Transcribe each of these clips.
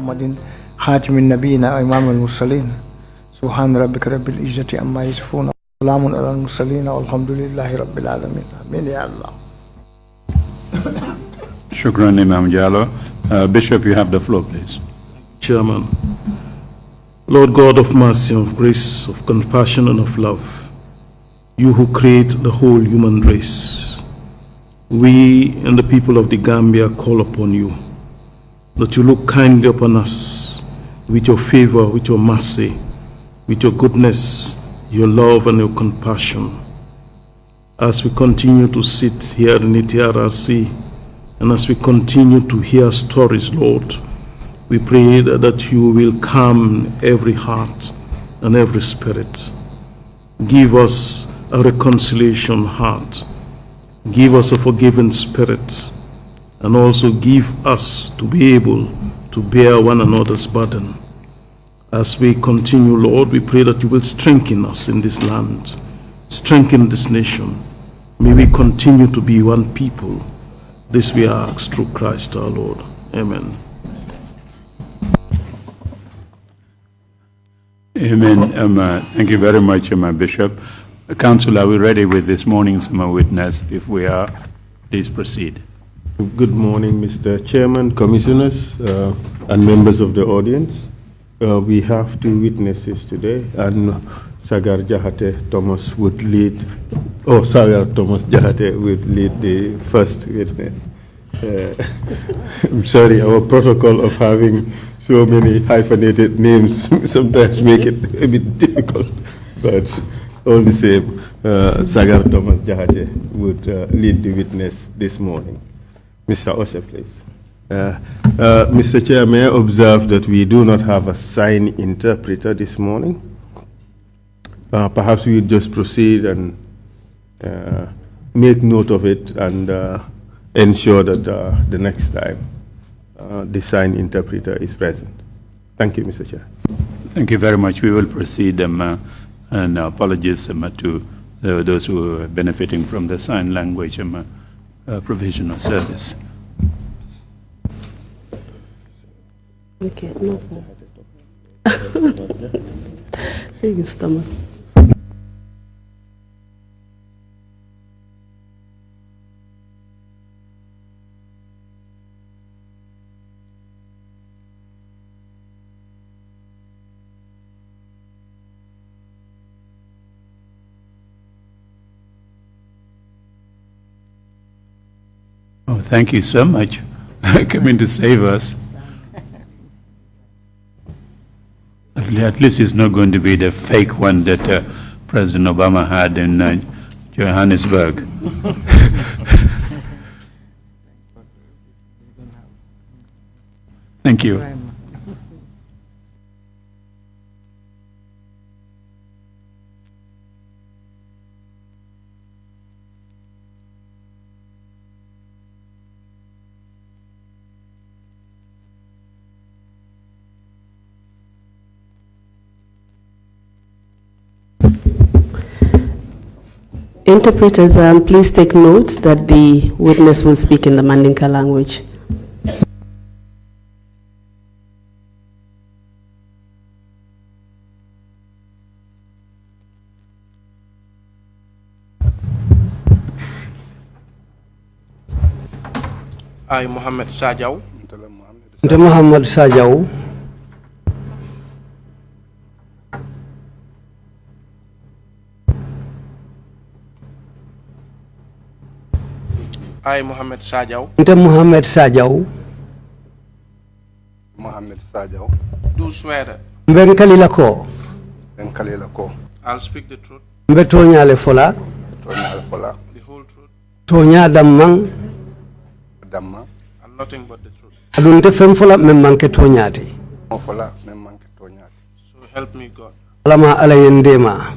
محمد خاتم النبيين وإمام المرسلين سبحان ربك رب العزة عما يصفون سلام على المرسلين والحمد لله رب العالمين آمين يا الله. Shukran, Imam Jallo. Bishop, you have the floor, please. Chairman, Lord God of mercy, of grace, of compassion, and of love, you who create the whole human race, we and the people of the Gambia call upon you that you look kindly upon us with your favor, with your mercy, with your goodness, your love, and your compassion. As we continue to sit here in the Trrc, and as we continue to hear stories, Lord, we pray that you will calm every heart and every spirit. Give us a reconciliation heart. Give us a forgiving spirit. And also give us to be able to bear one another's burden. As we continue, Lord, we pray that you will strengthen us in this land, strengthen this nation. May we continue to be one people. This we ask through Christ our Lord. Amen. Amen. Thank you very much, Bishop. Council, are we ready with this morning's witness? If we are, please proceed. Good morning, Mr. Chairman, commissioners, and members of the audience. We have two witnesses today, and Sarjaw Thomas would lead, Sarjaw Thomas Jahate would lead the first witness. I'm sorry, our protocol of having so many hyphenated names sometimes make it a bit difficult, but all the same, Sarjaw Thomas Jahate would lead the witness this morning. Mr. Osef, please. Mr. Chair, may I observe that we do not have a sign interpreter this morning? Perhaps we would just proceed and make note of it and ensure that the next time the sign interpreter is present. Thank you, Mr. Chair. Thank you very much. We will proceed and apologies to those who are benefiting from the sign language provision of service. Okay, no problem. Thank you, Thomas. Oh, thank you so much. Coming to save us. At least it's not going to be the fake one that President Obama had in Johannesburg. Thank you. Interpreters, please take note that the witness will speak in the Mandinka language. I, Muhammed Sarjaw. Muhammad Sarjaw. I, Muhammed Sarjaw. Muhammad Sarjaw. Muhammad Sarjaw. Do swear. Benkalilako. I'll speak the truth. Betonyale fola. The whole truth. Tonya damang. And nothing but the truth. Adunte fem fola memmanke tonyati. So help me God. Alama alayendema.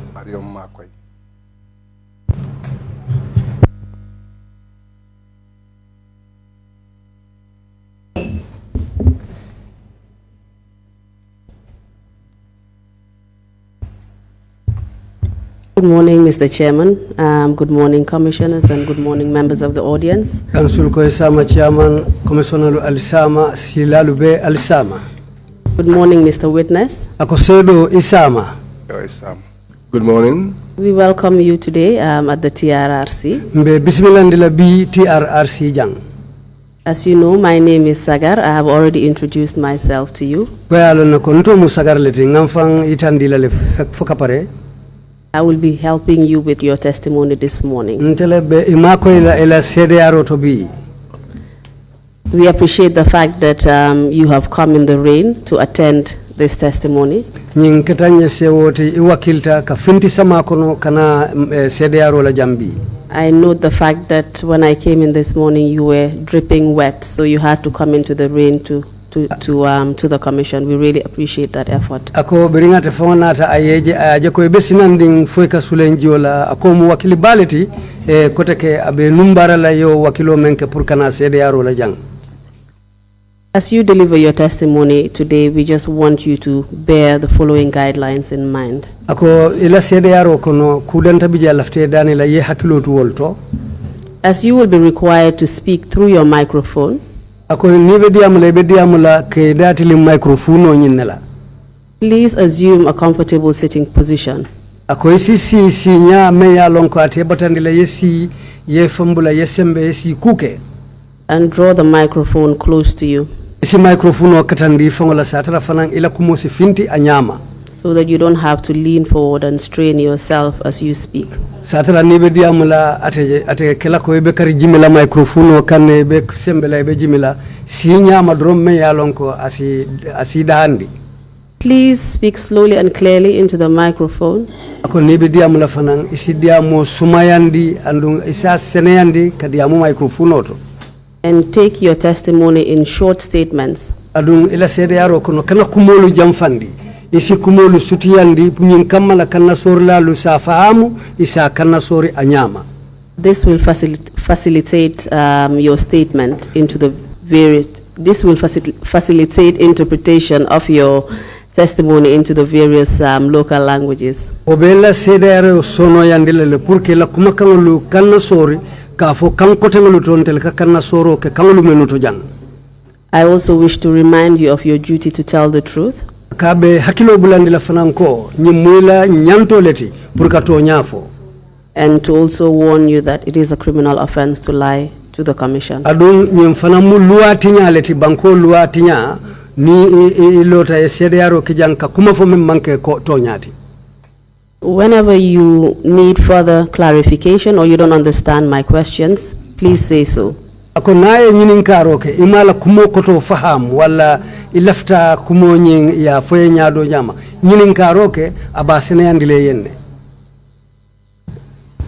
Good morning, Mr. Chairman. Good morning, commissioners, and good morning, members of the audience. Council ko Chairman, Commissioner Alisama, Silalube Alisama. Good morning, Mr. Witness. ako seeɗo Isama. Good morning. We welcome you today at the TRRC. Mbe bismillah bi TRRC jang. As you know, my name is Sagar. I have already introduced myself to you. Bayalo na ko nto mu sagar leti ngamfang itandila le fokapare. I will be helping you with your testimony this morning. Ntele be imako ila CDR to bi. We appreciate the fact that you have come in the rain to attend this testimony. Nying ketanye sewoti iwakilta ka finti sama kono kana CDR la jambi. I note the fact that when I came in this morning, you were dripping wet, so you had to come into the rain to the commission. We really appreciate that effort. Ako biringa te fonata ayeje ko besinanding foika sulenjiola ako mu wakili baleti koteke abe numbara la yo wakilo menke pour kana CDR la jang. As you deliver your testimony today, we just want you to bear the following guidelines in mind. Ako ila CDR kono kudanta bija lafte dani la ye hakilo tu wolto. As you will be required to speak through your microphone, ako nibe diamula ke dati li microphone o nyinela. Please assume a comfortable sitting position. Ako si nya me ya lonko ate batandila yesi ye fambula yesembe yesi kuke. And draw the microphone close to you. Isi microphone o katandi fangola satara fanang ila kumosi finti anyama. So that you don't have to lean forward and strain yourself as you speak. Satara nibe diamula ate kela ko ebe kari jimila microphone o kanne be sembela ebe jimila si nyama drom me ya lonko asi dahandi. Please speak slowly and clearly into the microphone. Ako nibe diamula fanang isi diamo sumayandi andung isa seneyandi kadiamu microphone oto. And take your testimony in short statements. Adung ila CDR kono kana kumolu jamfandi isi kumolu sutiyandi nyin kamala kana sorla lu safahamu isa kana sori anyama. This will facilitate your statement into the various. This will facilitate interpretation of your testimony into the various local languages. Obela CDR sono yandile le purke la kumakangulu kana sori. I also wish to remind you of your duty to tell the truth. And to also warn you that it is a criminal offense to lie to the commission. Whenever you need further clarification or you don't understand my questions, please say so. Ako naye nyinin karoke imala kumo koto faham wala ilafta kumo nyin ya foye nyado nyama nyinin karoke abasene yandile yenne.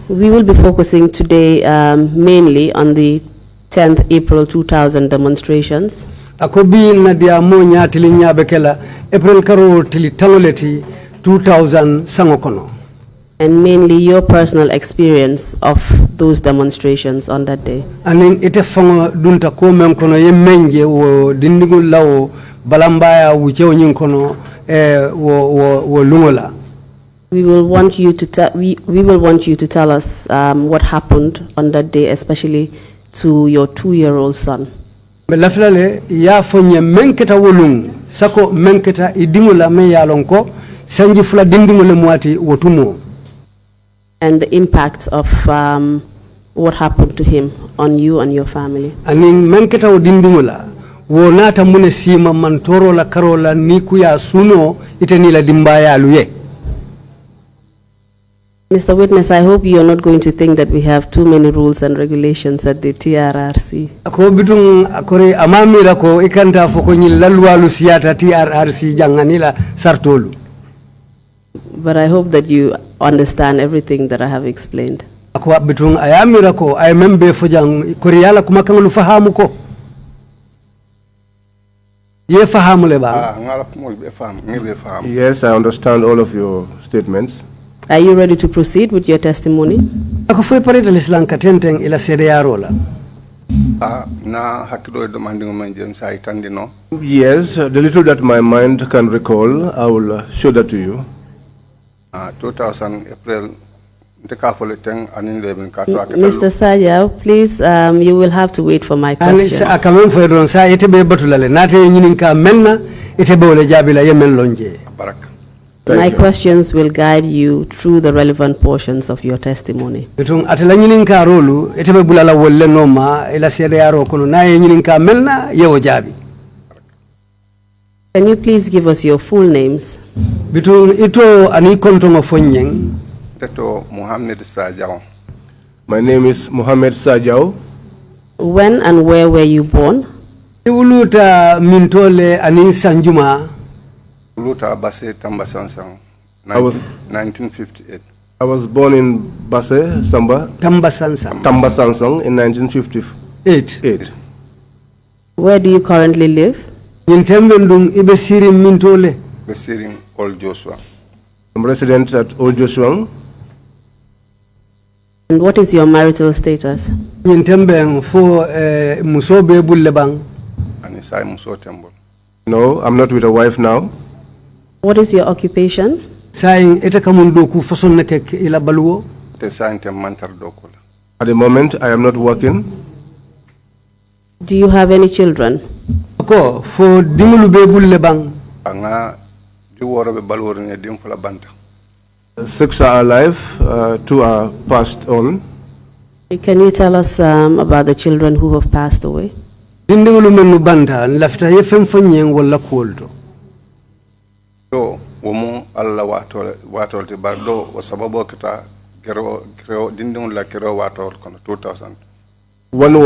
We will be focusing today mainly on the 10th April 2000 demonstrations. Ako bi na dia mo nyatili nyabekela April karo tili taloleti 2000 sangokono. And mainly your personal experience of those demonstrations on that day. Anin ite fango dunta ko men kono ye menje wo dindigu lawo balambaya wuche onyin kono wo lungola. We will want you to tell us what happened on that day, especially to your 2-year-old son. Belaflale ya fonye menketa wolung sako menketa idingula me yalonko sanji fula dindingule mwati wotumo. And the impact of what happened to him on you and your family. Anin menketa odindingula wo nata mune sima mantoro la karola niku ya suno itenila dimbaya luye. Mr. Witness, I hope you are not going to think that we have too many rules and regulations at the TRRC. Ako bitung akore amamira ko ikanta foko nyilalwalu siyata TRRC janganila sartolu. But I hope that you understand everything that I have explained. Ako bitung ayamira ko ay membe fojang koriyala kumakangulu fahamu ko. Ye fahamu leba. Yes, I understand all of your statements. Are you ready to proceed with your testimony? Ako foi parita lislan katenteng ila CDR Na hakilo demanding menjen sa itandino. Yes, the little that my mind can recall, I will show that to you. 2000 April Mr. Sarjaw, please, you will have to wait for my question. Akamen foi don sa ite be batulale nate nyininka menna ite bole jabila yemen lonje. baraka. My questions will guide you through the relevant portions of your testimony. Bitung atela nyininka rolu ite be bulala wolle noma ila sede yaro kono na nyininka melna yewo jabi. Can you please give us your full names? Bitung ito ani kontongo fonyeng. Teto Muhammed Sarjaw. My name is Muhammed Sarjaw. When and where were you born? Iwuluta mintole ani sanjuma. Luta Basse Tamba Sansang. 1958. I was born in Basse, Samba, Tamba Sansang. Tamba Sansang in 1958. Where do you currently live? Nyintembe ndung ibe siri mintole. Besiring Old Joshua. I'm resident at Old Joshua. And what is your marital status? Nyintembe fo musobe bulle bang. And Isai Muso Temple. No, I'm not with a wife now. What is your occupation? Saying ite kamundo ku fason neke ila baluwo. Te Sainte Mantar Dokola. At the moment, I am not working. Do you have any children? Ko fo dimulu be bulle bang. Anga Juworo be Balurine Dimfula Banta. 6 are alive, 2 are passed on. Can you tell us about the children who have passed away? Dindingulu menu banta lafta yefem fonyeng wala kuolto. Do womo alla watol te bardo o sababo kita kero dindingul la kero watol kono 2000. One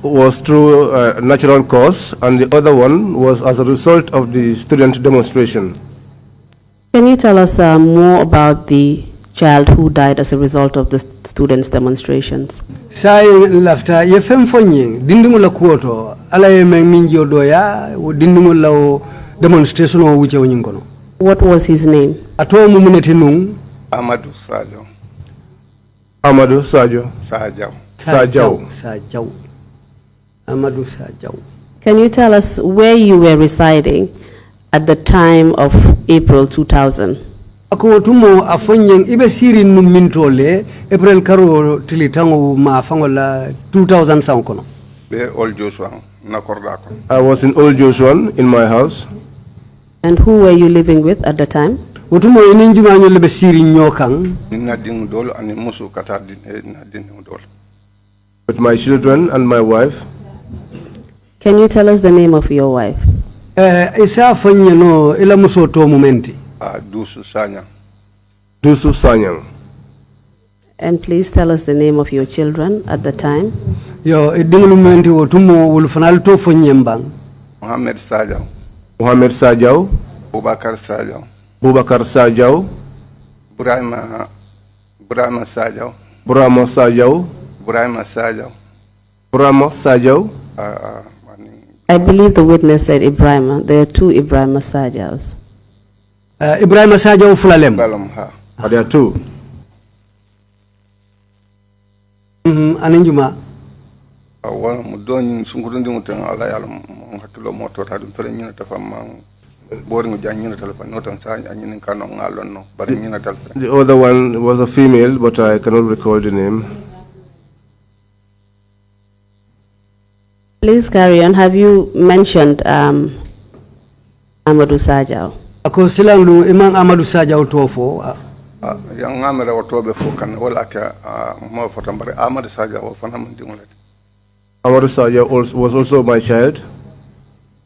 was through a natural cause, and the other one was as a result of the student demonstration. Can you tell us more about the child who died as a result of the students' demonstrations? Saying lafta yefem fonyeng dindingula kuoto ala yemeng minjo doya dindingul la demonstration o wuche onyingono. What was his name? Ato mumuneti nung Amadou Sarjaw. Amadou Sarjaw. Sarjaw. Amadou Sarjaw. Can you tell us where you were residing at the time of April 2000? Ako tumo afonyeng ibe siri num mintole April karo tilitango ma fangola 2000 sankono. Be Old Joshua na korda ko. I was in Old Joshua in my house. And who were you living with at the time? Utumo ininjuma nyole be siri nyokang. Nina ding dol ani musu kata na ding dol. With my children and my wife. Can you tell us the name of your wife? Isa fonye no ila muso to momenti. Dusu Sanya. Dusu Sanyang. And please tell us the name of your children at the time. Yo idingulu momenti utumo ulfanal to fonye mbang. Muhammed Sarjaw. Muhammed Sarjaw. Bubakar Sarjaw. Bubakar Sarjaw. Burama Sarjaw. Burama Sarjaw. Burama Sarjaw. Burama Sarjaw. I believe the witness said Ibrahima. There are 2 Ibrahima Sarjaws. Ibrahima Sarjaw fulalem. Balam ha. There are 2. Aninjuma. Wala mu doni sungurundi mutan ala yalla mo hakilo mo to ta dum fere nyina ta fam bori ngu jan nyina telefon no tan sa nyina kanu ngalon no bari nyina telefon. The other one was a female, but I cannot recall the name. Please carry on. Have you mentioned Amadou Sarjaw? Ako silangu imang Amadou Sarjaw tofo. Yang ngamere wotobe fo kan wala ka mo fotambare Amadou Sarjaw fana mun dingolati. Amadou Sarjaw was also my child.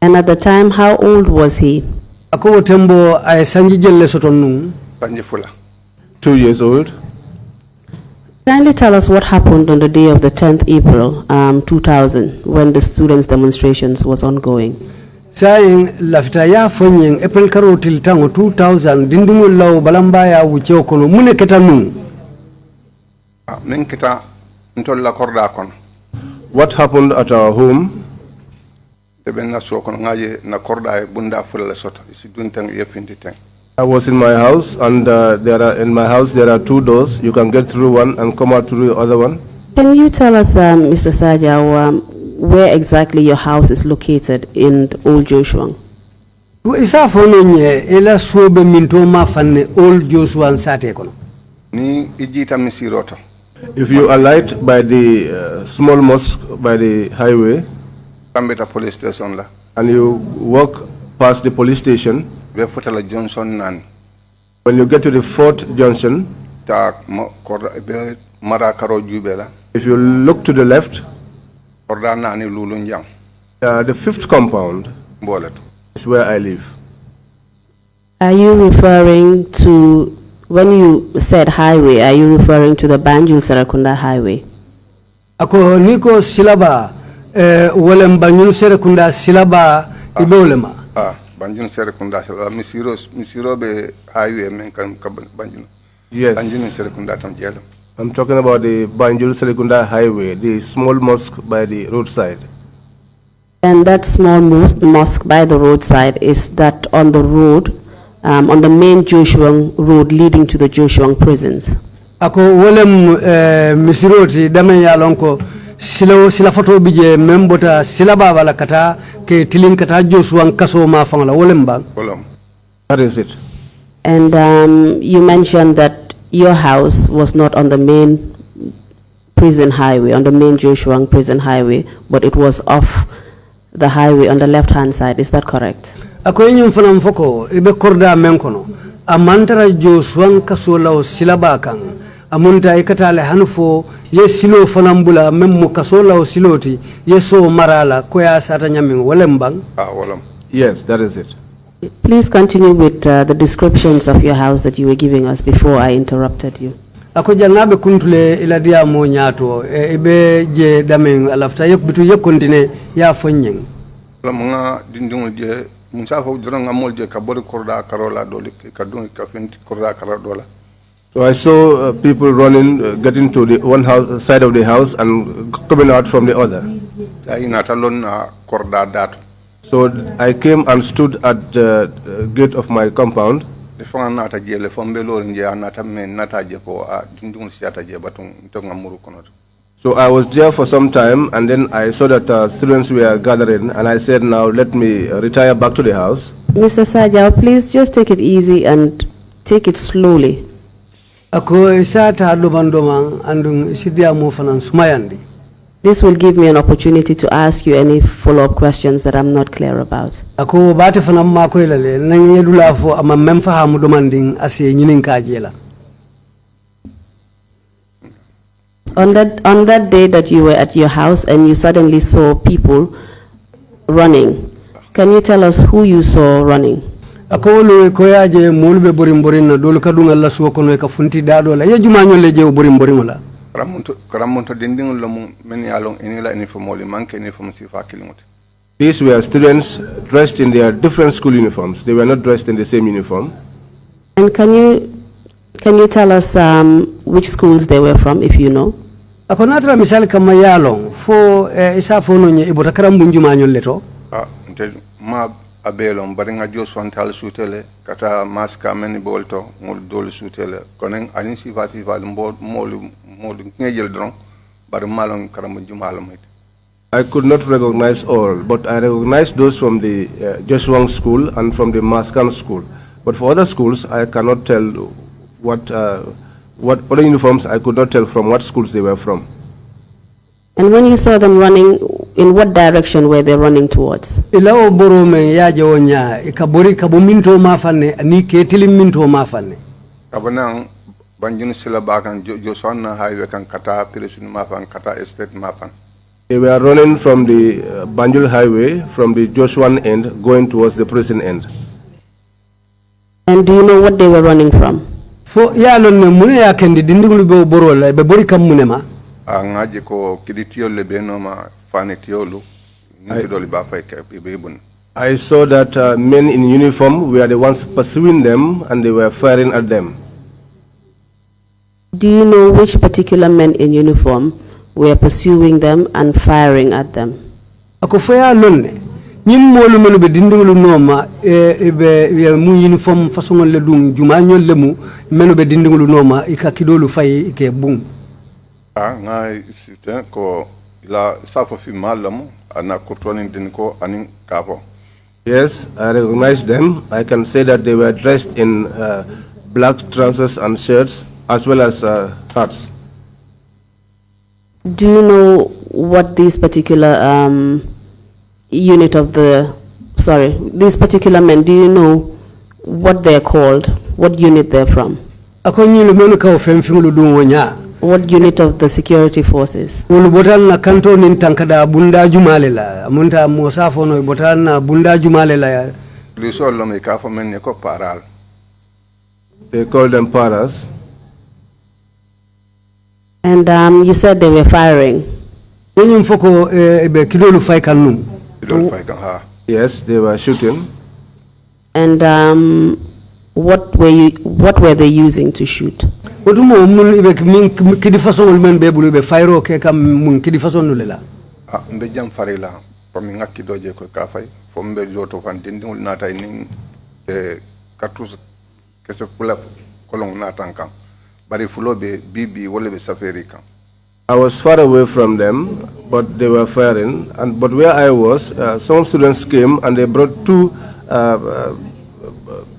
And at the time, how old was he? Ako tembo ay sanji jelle soton Panji fula. 2 years old. Kindly tell us what happened on the day of the 10th April 2000 when the students' demonstrations was ongoing. Saying lafta ya fonyeng April karo til tango 2000 dindingul law balamba ya wuche kono mune ketanu. Min kita ntol la korda kono. What happened at our home? Deben so kono ngaje na korda e bunda fula sota isi duntang yefindi tang. I was in my house, and there are 2 doors. You can get through one and come out through the other one. Can you tell us, Mr. Sarjaw, where exactly your house is located in Old Joshua? Isa fonye ela sobe minto ma fanne Old Joshua sate kono. Ni ijita misirota. If you alight by the small mosque by the highway, Kambeta police station la. and you walk pass the police station, be Futala Johnson Nan. when you get to the fourth junction, Ta be Marakaro Jubela. if you look to the left, Korda Nani Lulunjang. the fifth compound Bolet. is where I live. Are you referring to, when you said highway, are you referring to the Banjul Serekunda highway? Ako niko silaba wolem Banjul Serekunda silaba ibolema. Banjul Serekunda silaba misiro be highway men kan Banjul. Yes. Banjul Serekunda tam jelo. I'm talking about the Banjul Serekunda highway, the small mosque by the roadside. And that small mosque by the roadside, is that on the road, on the main Joshuang road leading to the Joshuang prisons? Ako wolem misiroti dame ya lonko sila foto bije membota silaba wala kata ke tilin kata Joshua kaso ma fangla wolem bang. That is it. And you mentioned that your house was not on the main prison highway, on the main Joshuang prison highway, but it was off the highway on the left-hand side. Is that correct? Ako nyum fanam foko ibe korda menkono amantara Joshua kaso lao silaba kang amunta ikatale hanufo ye silo fanambula memmo kaso lao siloti yeso marala koya sata nyamin wolem bang. Wolem. Yes, that is it. Please continue with the descriptions of your house that you were giving us before I interrupted you. Ako jangabe kuntule ila dia mo nyato ibe je damen alafta yok bitu yok kontine ya fonyeng. Mga dindung je munsa fo joro ngamol je kabori korda karola doli kadung ka fin korda karola. So I saw people running, getting to the one house side of the house and coming out from the other. Ay natalon korda dat. So I came and stood at the gate of my compound. Defanga nata jele fombe lorin je anata men nata je ko dindung siata je batung to ngamuru kono. So I was there for some time, and then I saw that students were gathering, and I said, now let me retire back to the house. Mr. Sarjaw, please just take it easy and take it slowly. Ako isata dobandoma andung sidia mo fanan sumayandi. This will give me an opportunity to ask you any follow-up questions that I'm not clear about. Ako bate fanam ma ko ilale nang yedula fo ama mem fahamu domanding ase nyinin kajela. On that day that you were at your house and you suddenly saw people running, can you tell us who you saw running? Ako lo ko yaje mulbe borim na dol kadunga la suwo kono ka funti dado la ye juma nyole je borim la. Karamonto dinding lo men yalong inila uniformoli manke uniform sifa kilimot. These were students dressed in their different school uniforms. They were not dressed in the same uniform. And can you tell us which schools they were from, if you know? Ako natra misal kama yalong fo isa fo no nye ibota karambu juma nyole to. Ma abelon baringa Joshua tal sutele kata maska meni bolto ngol dol sutele konen ani sifa molu ngejel dron bar malon karam jumalam. I could not recognize all, but I recognized those from the Joshua school and from the Maskan school. But for other schools, I cannot tell what other uniforms. I could not tell from what schools they were from. And when you saw them running, in what direction were they running towards? Ilawo borome yaje wonya ikabori kabuminto mafane ani ketili minto mafane. Kabanang banjun sila bakan Joshua highway kan kata prison mafan kata estate mafan. They were running from the Banjul highway, from the Joshuan end, going towards the prison end. And do you know what they were running from? Fo yalon ne mune ya kendi dindingulu be borola be bori kam mune ma. Ngaji ko kiditio le beno ma fanitiolu nidoli ba fa ibebun. I saw that men in uniform were the ones pursuing them and they were firing at them. Do you know which particular men in uniform were pursuing them and firing at them? Ako faya lonne nyim molu melu be dindingulu noma be mu uniform façon le dum juma nyol lemu melu be dindingulu noma ikakidolu fay ike bum. Ngai site ko la safo fi malamu ana kurtoni din ko anin kapo. Yes, I recognize them. I can say that they were dressed in black trousers and shirts as well as hats. Do you know what these particular unit of the sorry, these particular men, do you know what they're called, what unit they're from? Ako nyilu menu ka ofemfingulu dungonya. What unit of the security forces? Ulu botan na kanto nintankada bunda jumalela. Amunta mosafo no botan na bunda jumalela ya. Luso lome ka fo men ko paral. They call them paras. And you said they were firing. Yenyum foko ebe kidolu fay kanum. Kidolu fay kan ha. Yes, they were shooting. And what were they using to shoot? Otumo mun ibe kidi façon men be bulu be fayro ke kam mun kidi façon nulela. Ah mbe jam farila pami ngakki doje ko ka fay fo mbe joto fan dindingul natay ning cartouche kese kula kolong natan kan bari fulo be bibi wala be safari kan. I was far away from them, but they were firing. But where I was, some students came and they brought two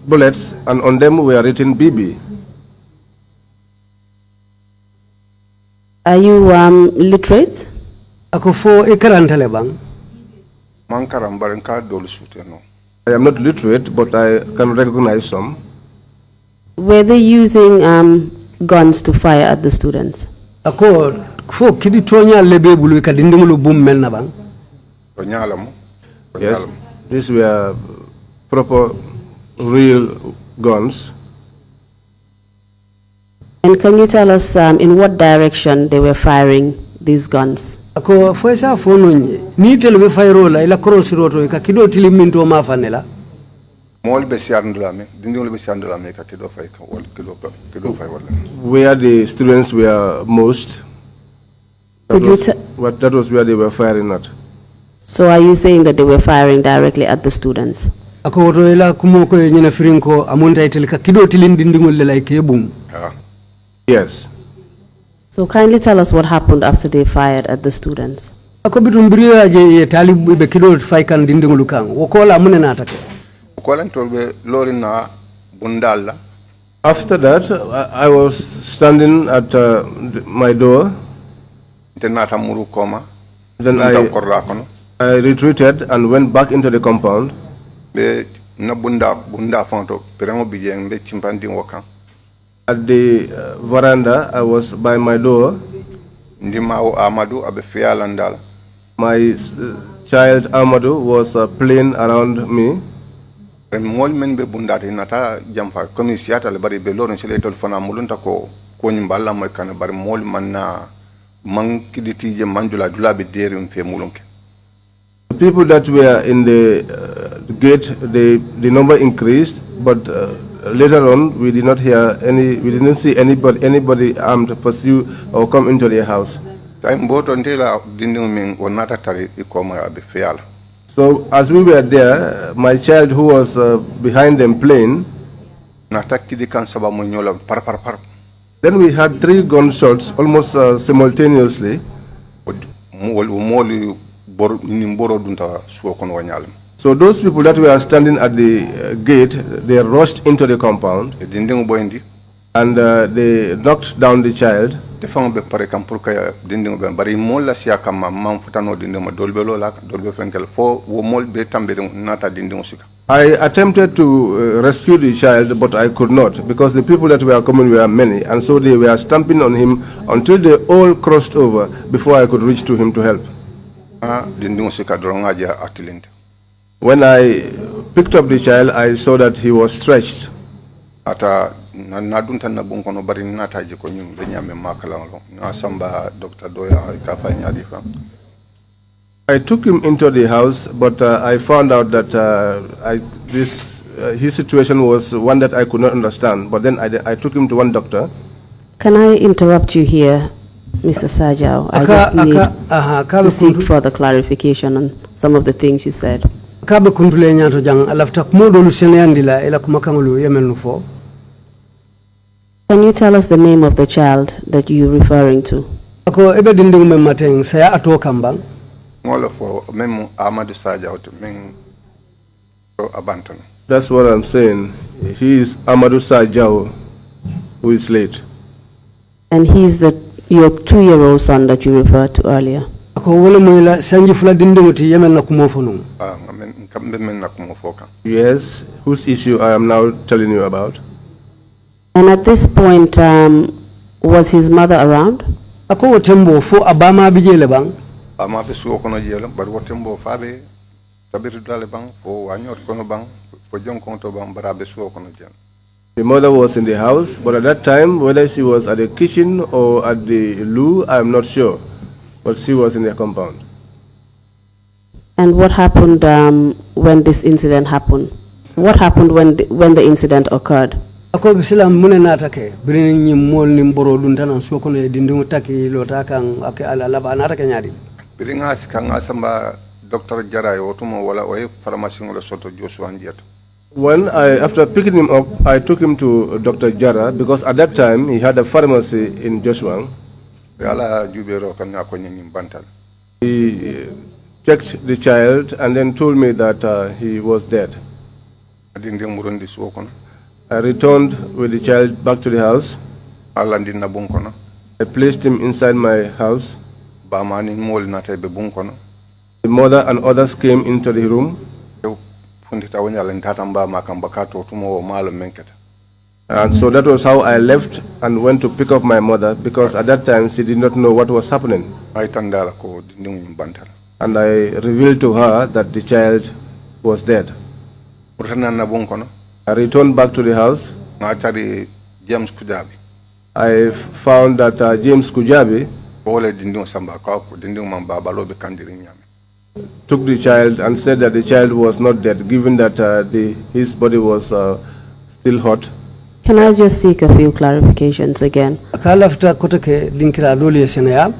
bullets, and on them were written BB. Are you literate? Ako fo ekarantale bang. Man karambaran ka dol sute no. I am not literate, but I can recognize some. Were they using guns to fire at the students? Ako fo kidi tonya lebe bulu ka dindingulu bum men na bang. Yes, these were proper real guns. And can you tell us in what direction they were firing these guns? Ako fo sa fo nonye ni telbe fayro la ila cross roto ka kido tiliminto ma fanela. Mol be siandula me dindingul be siandula me ka kido fay ka wal kido fay wala. Where the students were most, that was where they were firing at. So are you saying that they were firing directly at the students? Ako woto ila kumo ko nyina firinko amunta itel ka kido tilindingul le lay kebum. Yes. So kindly tell us what happened after they fired at the students. Ako bitum briya je ye talibu be kido fay kan dindingul kan wokola munena atake. After that, I was standing at my door. Then I retreated and went back into the compound. At the veranda, I was by my door. My child Amadou was playing around me. Mol men be bundati nata jamfa komisiata le bari be loron seleto fana mulunta ko nyimballa moy kan bari mol manna man kiditi je manjula dula be derim fe mulunke. The people that were in the gate, the number increased, but later on we did not hear we didn't see anybody armed pursue or come into their house. Time boto ntela dinding min wonata tari ikoma be feala. So as we were there, my child who was behind them playing, then we had 3 gunshots almost simultaneously. So those people that were standing at the gate, they rushed into the compound and they knocked down the child. I attempted to rescue the child, but I could not because the people that were coming were many, and so they were stamping on him until they all crossed over before I could reach to him to help. When I picked up the child, I saw that he was stretched. I took him into the house, but I found out that his situation was one that I could not understand. But then I took him to one doctor. Can I interrupt you here, Mr. Sarjaw? I just need to seek further clarification on some of the things you said. Can you tell us the name of the child that you're referring to? That's what I'm saying. He is Amadou Sarjaw, who is late. And he's your 2-year-old son that you referred to earlier. ako wala moyla sanji fula dindingoti yemen na kumo fonu ngamen kambe men nak mo foka. Yes, whose issue I am now telling you about. And at this point, was his mother around? ako wotembo fo abama bijele bang Ama be suwo kono jelo bar wotembo fabe tabiru dale bang fo wanyor kono bang fo jon konto bang bara be suwo kono jelo. The mother was in the house, but at that time, whether she was at the kitchen or at the loo, I am not sure. But she was in the compound. And what happened when this incident happened? What happened when the incident occurred? ako bisilam mune natake birin ni mol ni mboro dun tan so kono e dindingo taki lota kan ak ala laba natake nyaadi Biringa sikanga samba Dr. Jara yotumo wala o pharmacie ngolo soto Joshua Njeto. When after picking him up, I took him to Dr. Jara because at that time he had a pharmacy in Joshua. Yala jubero kan ko nyim bantal. He checked the child and then told me that he was dead. Adinde murundi suwo kono. I returned with the child back to the house. Alandi na bunkono. I placed him inside my house. Ba mani mol nata be bunkono. The mother and others came into the room. Fundita wonyala ntata mba makamba kato tumo malo menketa. And so that was how I left and went to pick up my mother because at that time she did not know what was happening. Ay tandala ko dindingu bantal. And I revealed to her that the child was dead. Urtana na bunkono. I returned back to the house. Ngachari James Kujabi. I found that James Kujabi Ole dindingu samba ko dindingu mamba balobe kandiri nyame. took the child and said that the child was not dead, given that his body was still hot. Can I just seek a few clarifications again? akalafta kotake linkira dole senaya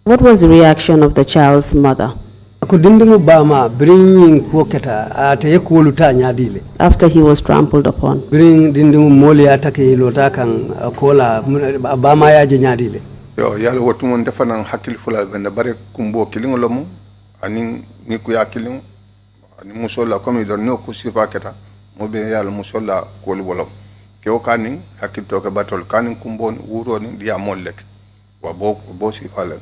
What was the reaction of the child's mother ako dindingo bama bring ko keta ate yekolu ta nyaadile after he was trampled upon? bring dindingo moli atake lota kan kola bama yaje nyaadile Yo yalla wotumo defana hakkil fulal be bare kumbo kilingo lomo anin ni ku ya kilingo ani musola comme don no ku sifa keta mo be yalla musola ko li bolom ke o kanin hakkil to ke batol kanin kumbo wuro ni dia mollek wa bo sifa le.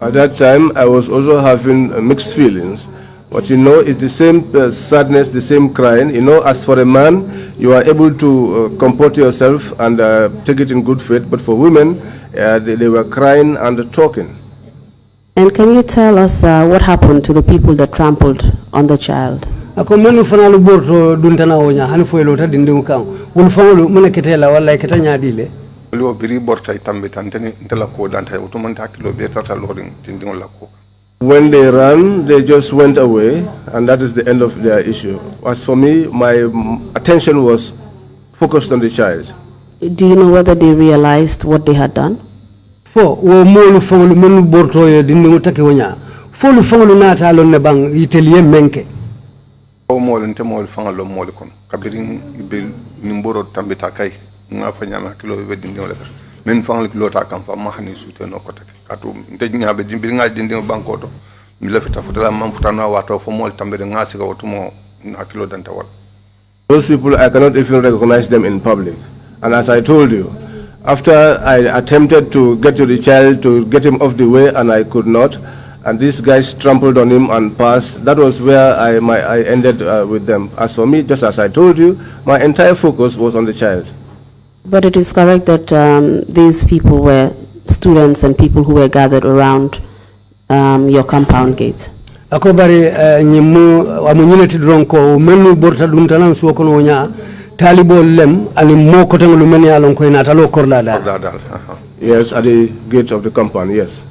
At that time, I was also having mixed feelings. But you know, it's the same sadness, the same crying. You know, as for a man, you are able to comport yourself and take it in good faith. But for women, they were crying and talking. And can you tell us what happened to the people that trampled on the child? ako menu fanalu borto duntana wonya hani fo lota dindingo kan won famalu mena ketela walla keta nyaadile Lo biri borta tambe tanteni ntela ko danta wotumo hakkilo be tata lodin dindingo lakko. When they ran, they just went away, and that is the end of their issue. As for me, my attention was focused on the child. Do you know whether they realized what they had done? fo wo molu famalu menu borto ye dindingo take wonya fo lu famalu nata lonne bang iteliye menke O mol nte mol fangalo mol kon kabirin ibil nimboro tambe takay nga fa nyama kilo be dindingo le men fangal kilo ta kam fa mahani sute no kota katu nte nyaabe jimbir nga dindingo bankoto mi la fita futala mam futana wato fo mol tambe nga siga wotumo na kilo danta wal. Those people, I cannot even recognize them in public. And as I told you, after I attempted to get to the child, to get him off the way, and I could not, and these guys trampled on him and passed, that was where I ended with them. As for me, just as I told you, my entire focus was on the child. But it is correct that these people were students and people who were gathered around your compound gate. ako bari nyimu amunyineti dronko menu borta dum tanan so kono wonya talibo lem ani mo ko tangulu men yalon ko ina talo korla dal. Yes, at the gate of the compound, yes.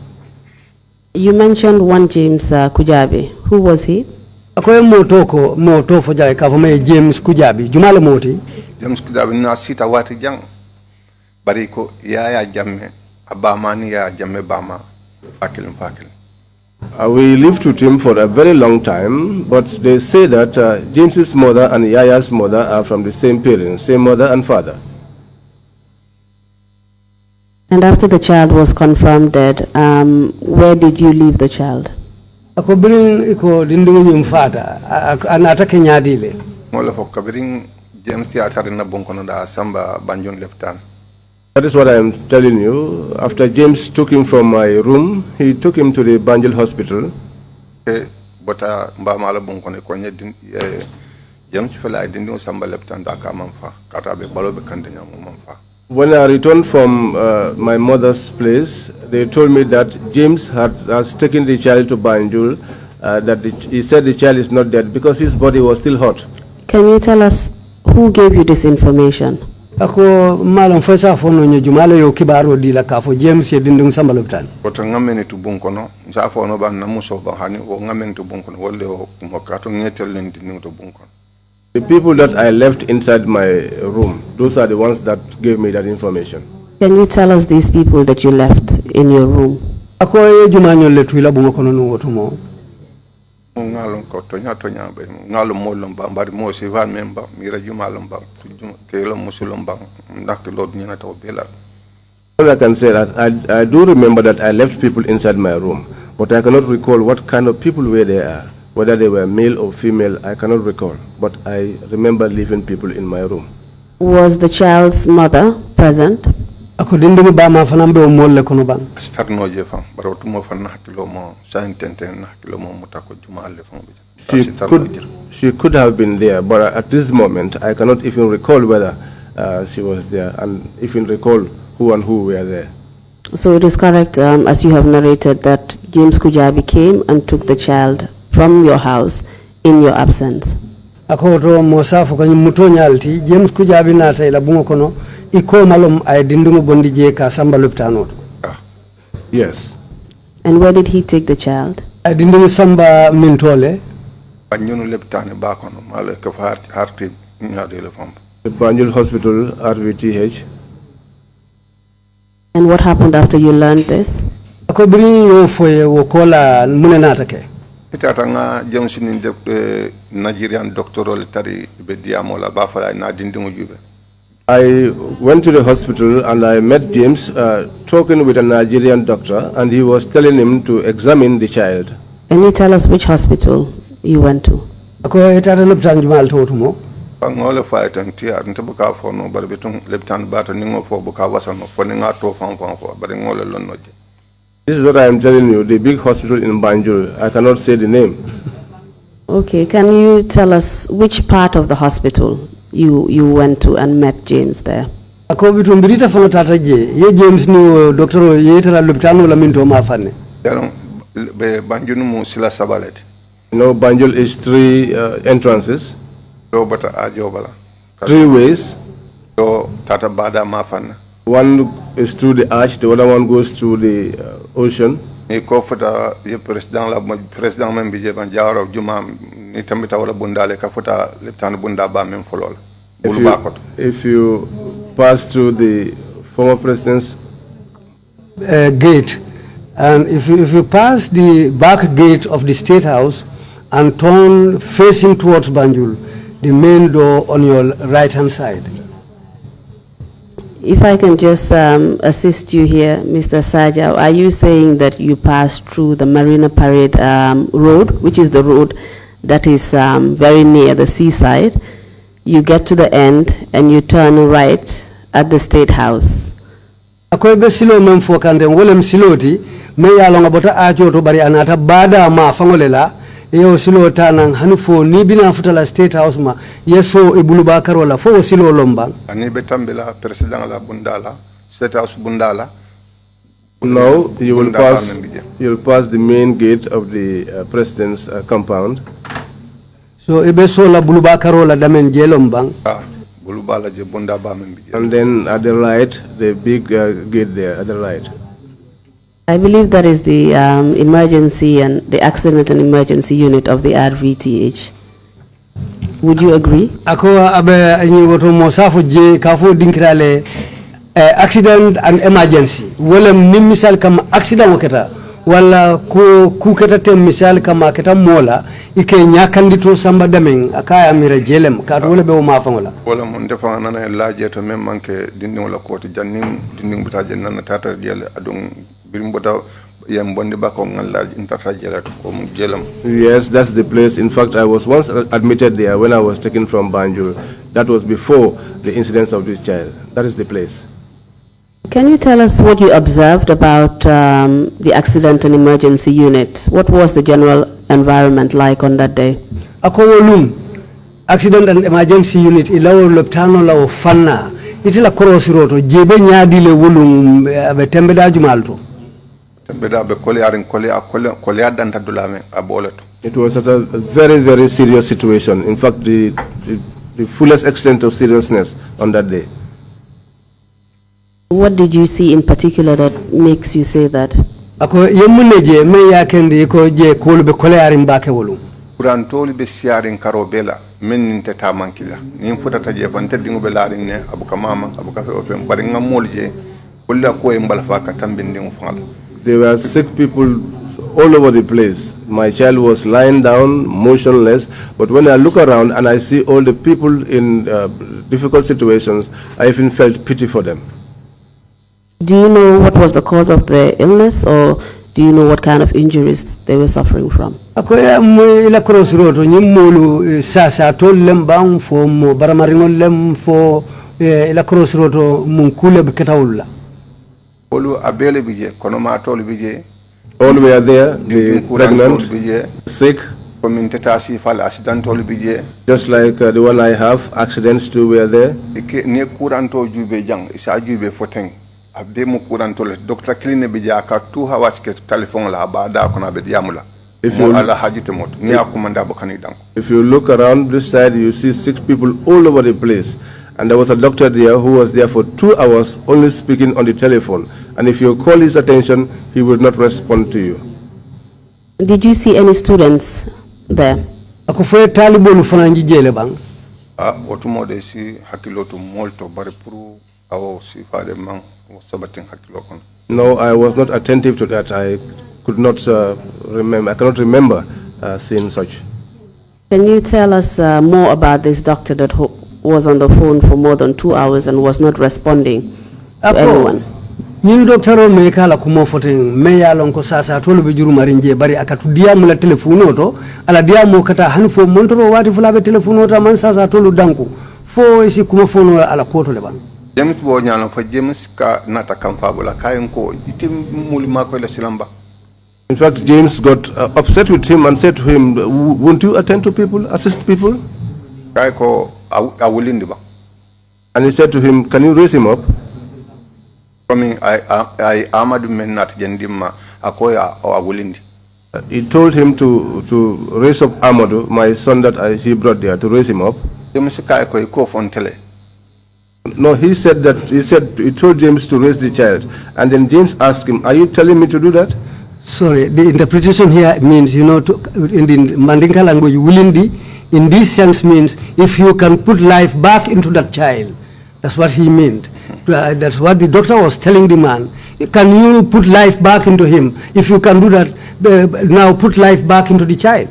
You mentioned one James Kujabi. Who was he? ako moto fo jay ka fo may James Kujabi jumala moti James Kujabi na sita wati jang bari ko ya jamme abama ni ya jamme bama fakil. We lived with him for a very long time, but they say that James's mother and Yaya's mother are from the same parents, same mother and father. And after the child was confirmed dead, where did you leave the child? ako birin iko dindingo nyim fata anata kenyadile Mola fo kabirin James ya tare na bonkono da samba banjon leptan. That is what I am telling you. After James took him from my room, he took him to the Banjul hospital. Bota mbamala bunkone konye James fela dindin samba leptan da kamanfa katabe balobe kandenya mumfa. When I returned from my mother's place, they told me that James has taken the child to Banjul, he said the child is not dead because his body was still hot. Can you tell us who gave you this information? Ako malam fesa fono nye jumala yo kibaro di la kafo James ye dindung samba lopitan. Bota ngameni tu bunkono, nsa fono ba na muso ba hani o ngameni tu bunkono wolle o mokato ngetel len dindung tu bunkono. The people that I left inside my room, those are the ones that gave me that information. Can you tell us these people that you left in your room? Ako ye jumanyo le tuila bungo kono nuwotumo. Ngalon ko tonya be ngalon molom ba mbari mo se van memba mira jumalom ba kelo musulom ba ndak lod nyina taw belal. All I can say that I do remember that I left people inside my room, but I cannot recall what kind of people were there. Whether they were male or female, I cannot recall, but I remember leaving people in my room. Was the child's mother present? Ako dindugu ba ma fanambe o molle kono bang. Starno je fam barotu mo fan nakilo mo saintenten nakilo mo mutako jumaale fam. She could have been there, but at this moment I cannot even recall whether she was there and even recall who and who were there. So it is correct, as you have narrated, that James Kujabi came and took the child from your house in your absence. Ako to mo safu kanyi muto nyalti James Kujabi nata ila bungo kono iko malom ay dindungu bondi je ka samba lopitano. Yes. And where did he take the child? Ay dindungu samba mintole. Anyunu lepitane ba kono male ka harti nyade le fam. The Banjul Hospital, RVTH. And what happened after you learned this? Ako biri yo foye wo kola mune nata ke. Itatanga James ni Nigerian doctoral tari be diamola ba fala na dindungu jube. I went to the hospital and I met James talking with a Nigerian doctor, and he was telling him to examine the child. Can you tell us which hospital you went to? Ako etata lopitan jumal to tumo. Ngole fa tanti ar ntabuka fo no bar bitum leptan bato ningo fo buka wasano fo ninga to fam fo bar ngole lonnoje. This is what I am telling you, the big hospital in Banjul. I cannot say the name. Okay, can you tell us which part of the hospital you went to and met James there? Ako bitum birita fono tata je ye James ni doctor ye tara lopitano la minto ma fanne. Yaron be Banjul mu sila sabalet. You know, Banjul is 3 entrances. Do bata ajo bala. 3 ways. Do tata bada ma fanne. One is through the arch, the other one goes through the ocean. Ni ko fota ye president men bije ban jawro juma ni tamita wala bundale ka fota leptan bunda ba men folol. If you pass through the former president's gate, and if you pass the back gate of the State House and turn facing towards Banjul, the main door on your right hand side. If I can just assist you here, Mr. Sarjaw, are you saying that you passed through the Marina Parade road, which is the road that is very near the seaside? You get to the end and you turn right at the State House. Akoy be silo mem fokande wolem siloti me yalonga bota ajo to bari anata bada ma fangolela yo silo tanang hanufo ni bina futala State House ma yeso ibulu bakarola fo silo lomba ani betambela president la bundala State House bundala. Now you'll pass the main gate of the president's compound. So ebe so la bulu bakarola damen jelombang. And then at the right, the big gate there at the right. I believe that is the emergency and the accident and emergency unit of the RVTH. Would you agree? Ako abe ni woto mo safu je kafo dinkirale accident and emergency. Wala misal kam accident waketa wala ku keta tem misal kama keta mola ike nyakandito samba dameng akaya mira jelem ka wala be o mafangola. Wala mon defa nana laaje to mem manke dindi wala ko to jannim dindi buta janna tata jele adung birimboda yam bondi bako ngalla intata jele ko jelam. Yes, that's the place. In fact, I was once admitted there when I was taken from Banjul. That was before the incidents of this child. That is the place. Can you tell us what you observed about the accident and emergency unit? What was the general environment like on that day? Ako accident and emergency unit ilawo loptano lawo fanna itila cross roto jebe nyaadi le wolum be tembeda jumalto. Tembeda be kole danta dulame aboleto. It was at a very, very serious situation. In fact, the fullest extent of seriousness on that day. What did you see in particular that makes you say that? Ako yemuneje me yakende ko je ko be kole arim bake wolum. Kurantoli be siarin karobela men ninte tamankila ni futata je bante dingo be larin ne abuka mama abuka fe ofem bari ngamolje kulla ko e mbalfa ka tambindin fal. There were sick people all over the place. My child was lying down, motionless, but when I look around and I see all the people in difficult situations, I even felt pity for them. Do you know what was the cause of the illness, or do you know what kind of injuries they were suffering from? Ako ya ila cross road nyimolu sasa tollem bang fo mo baramaringol lem fo ila cross road mun kule be ketawulla. Olu abele bije kono ma tolu bije. All were there, the pregnant, sick. Just like the one I have, accidents too were there. Doctor Clean bija ka 2 hours ke telephone la bada kona be diamula. If you look around this side, you see 6 people all over the place. And there was a doctor there who was there for 2 hours only speaking on the telephone. And if you call his attention, he would not respond to you. Did you see any students there? Ako fo talibolu fananji jele bang. Otumo de si hakilotu molto bari puru awo si fade man sabatin hakilo kon. No, I was not attentive to that. I could not remember. I cannot remember seeing such. Can you tell us more about this doctor that was on the phone for more than 2 hours and was not responding to anyone? Ñin docteur me kala ko mo foten me yalon ko sasa tolo be juru marinje bari akatu diamu la telefono to ala diamu kata han fo montoro wati fulabe telefono to man sasa tolo danku fo isi kuma fono ala koto le ban. James bo nyalo fa James ka nata kam fabula kayen ko itim mulima ko la silamba. In fact, James got upset with him and said to him, won't you attend to people, assist people? Kay ko awulindi ba. And he said to him, can you raise him up? I amadu men nat jendima akoya awulindi. He told him to raise up Amadou, my son that he brought there, to raise him up. James kay ko ko fontele. No, he told James to raise the child. And then James asked him, are you telling me to do that? Sorry, the interpretation here means, in the Mandinka language, willindi, in this sense means, if you can put life back into that child. That's what he meant. That's what the doctor was telling the man. Can you put life back into him? If you can do that, now put life back into the child.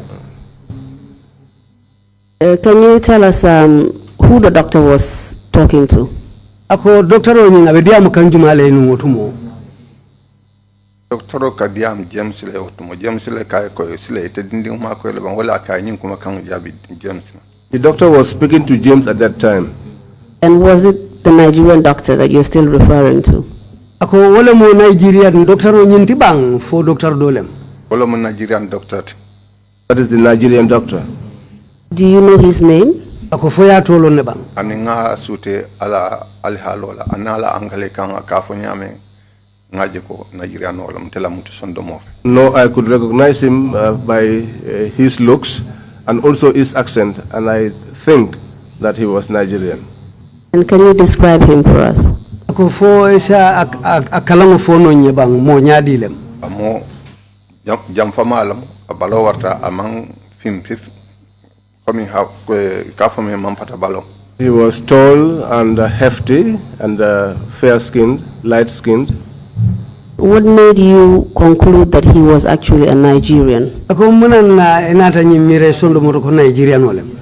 Can you tell us who the doctor was talking to? Ako doctor onyinga bediamu kanjumale inu otumo. Doctor kadiam James le otumo James le kay ko sile te dinding ma ko le ban wala kay nyin kuma kan jabi James. The doctor was speaking to James at that time. And was it the Nigerian doctor that you're still referring to? Ako wala mo Nigerian doctor onyinti bang for Dr. Dolem. Wala mo Nigerian doctor. That is the Nigerian doctor. Do you know his name? Ako foya tolo ne bang. Aninga sute ala alhalola anala angale kan akafo nyame ngaje ko Nigerian wala mtela mutu sondomo. No, I could recognize him by his looks and also his accent, and I think that he was Nigerian. And can you describe him for us? Ako fo isa akalango fo no nyebang mo nyadilem. Amo jam famalam abalo warta amang fim fif. He was tall and hefty and fair-skinned, light-skinned. What made you conclude that he was actually a Nigerian? Ako munana enata nyimire sondo moto ko Nigerian olem.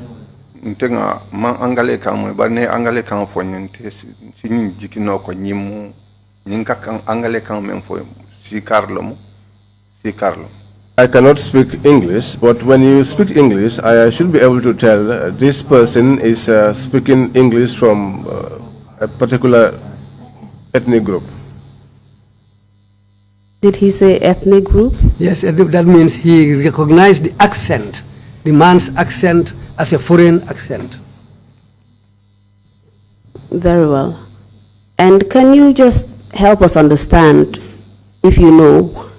Ntenga man angale kan mo barne angale kan fo nyinte sin jikino ko nyimu nyinka kan angale kan men fo si Carlo. I cannot speak English, but when you speak English, I should be able to tell this person is speaking English from a particular ethnic group. Did he say ethnic group? Yes, that means he recognized the accent, the man's accent, as a foreign accent. Very well. And can you just help us understand, if you know,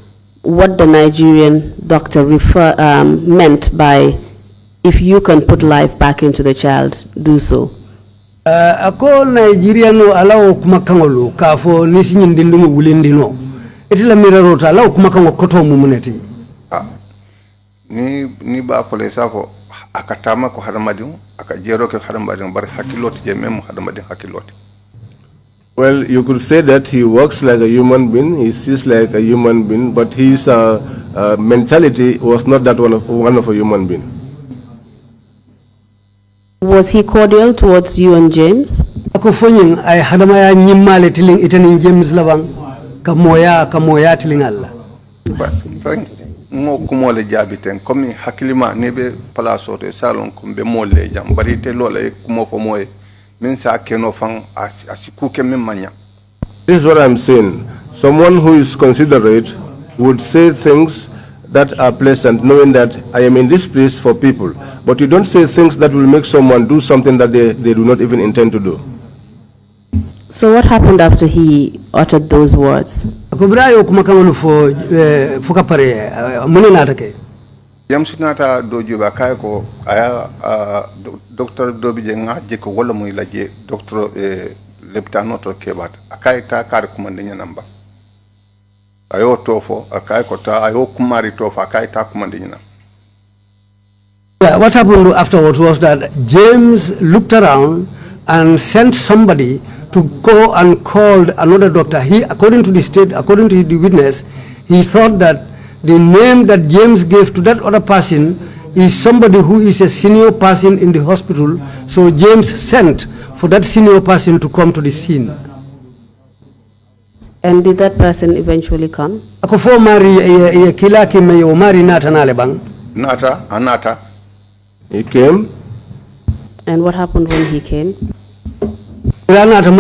what the Nigerian doctor meant by, if you can put life back into the child, do so? Ako Nigerian no alaw kumakangolo kafo nisi nyindindumu wulindino. Itila mirarota alaw kumakango koto mumuneti. Ni ba pole safo akatama ko hadamadin akajero ko hadamadin bar hakiloti je mem hadamadin hakiloti. Well, you could say that he works like a human being, he sees like a human being, but his mentality was not that one of a human being. Was he cordial towards you and James? Ako fonyin ay hadamaya nyimale tiling itanin James labang kamoya tiling Allah. But thank mo kumole jabiten komi hakilima nebe palaso te salon kumbe molle jam bari te lola e kumo fo moy min sa keno fang asiku ke min manya. This is what I'm saying. Someone who is considerate would say things that are pleasant, knowing that I am in this place for people. But you don't say things that will make someone do something that they do not even intend to do. So what happened after he uttered those words? Akubrayo kumakamulu fo kapare mune natake. James nata doju ba kay ko aya docteur dobije ngaje ko wala muy laje docteur leptano to kebat akay ta kar kumande nyanamba. Ayo tofo akay ko ta ayo kumari tofo akay ta kumande nyana. What happened afterwards was that James looked around and sent somebody to go and call another doctor. He, according to the witness, he thought that the name that James gave to that other person is somebody who is a senior person in the hospital. So James sent for that senior person to come to the scene. And did that person eventually come? Akofo mari kila kime yo mari nata nale bang. Nata anata. He came. And what happened when he came? Biranata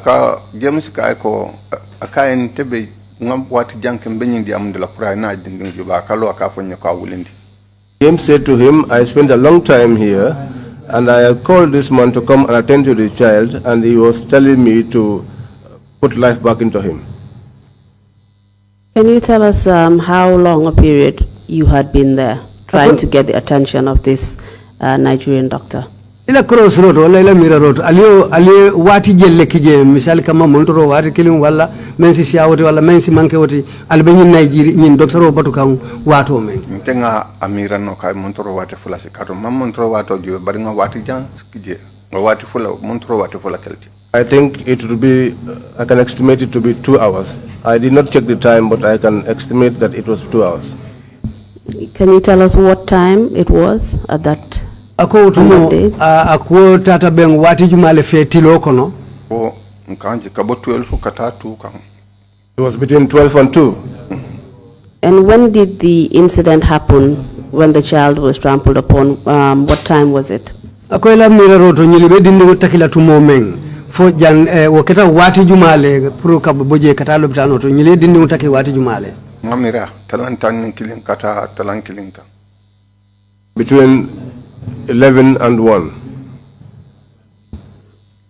ka James ka ko akayen tebe ngam wati jankem benyindi amdela kura na dindin juba kalo akafonye ka wulindi. James said to him, I spent a long time here and I have called this man to come and attend to the child, and he was telling me to put life back into him. Can you tell us how long a period you had been there, trying to get the attention of this Nigerian doctor? Ila cross road wala ila mira road aliyo wati jelle kije misali kama montoro wati kilin wala mensi siawoti wala mensi manke woti albenyi Nigeria nyin doctor o batu kan wato men ntenga amira no kay montoro wati fula se kato mam montoro wato jo bari nga wati jan kije wati fula montoro wati fula kelti. I think it would be, I can estimate it to be 2 hours. I did not check the time, but I can estimate that it was 2 hours. Can you tell us what time it was at that? Ako tumo ako tata beng wati jumale fetilo kono. O nkanji kabo 12 kata 2 kan. It was between 12 and 2. And when did the incident happen when the child was trampled upon? What time was it? Ako ila mira roto nyilibe dindi takila tumo meng. Fo jan waketa wati jumale pro kaboje kata lobitano to nyile dindi utake wati jumale. Mamira talantan kilin kata talan kilinka. Between 11 and 1.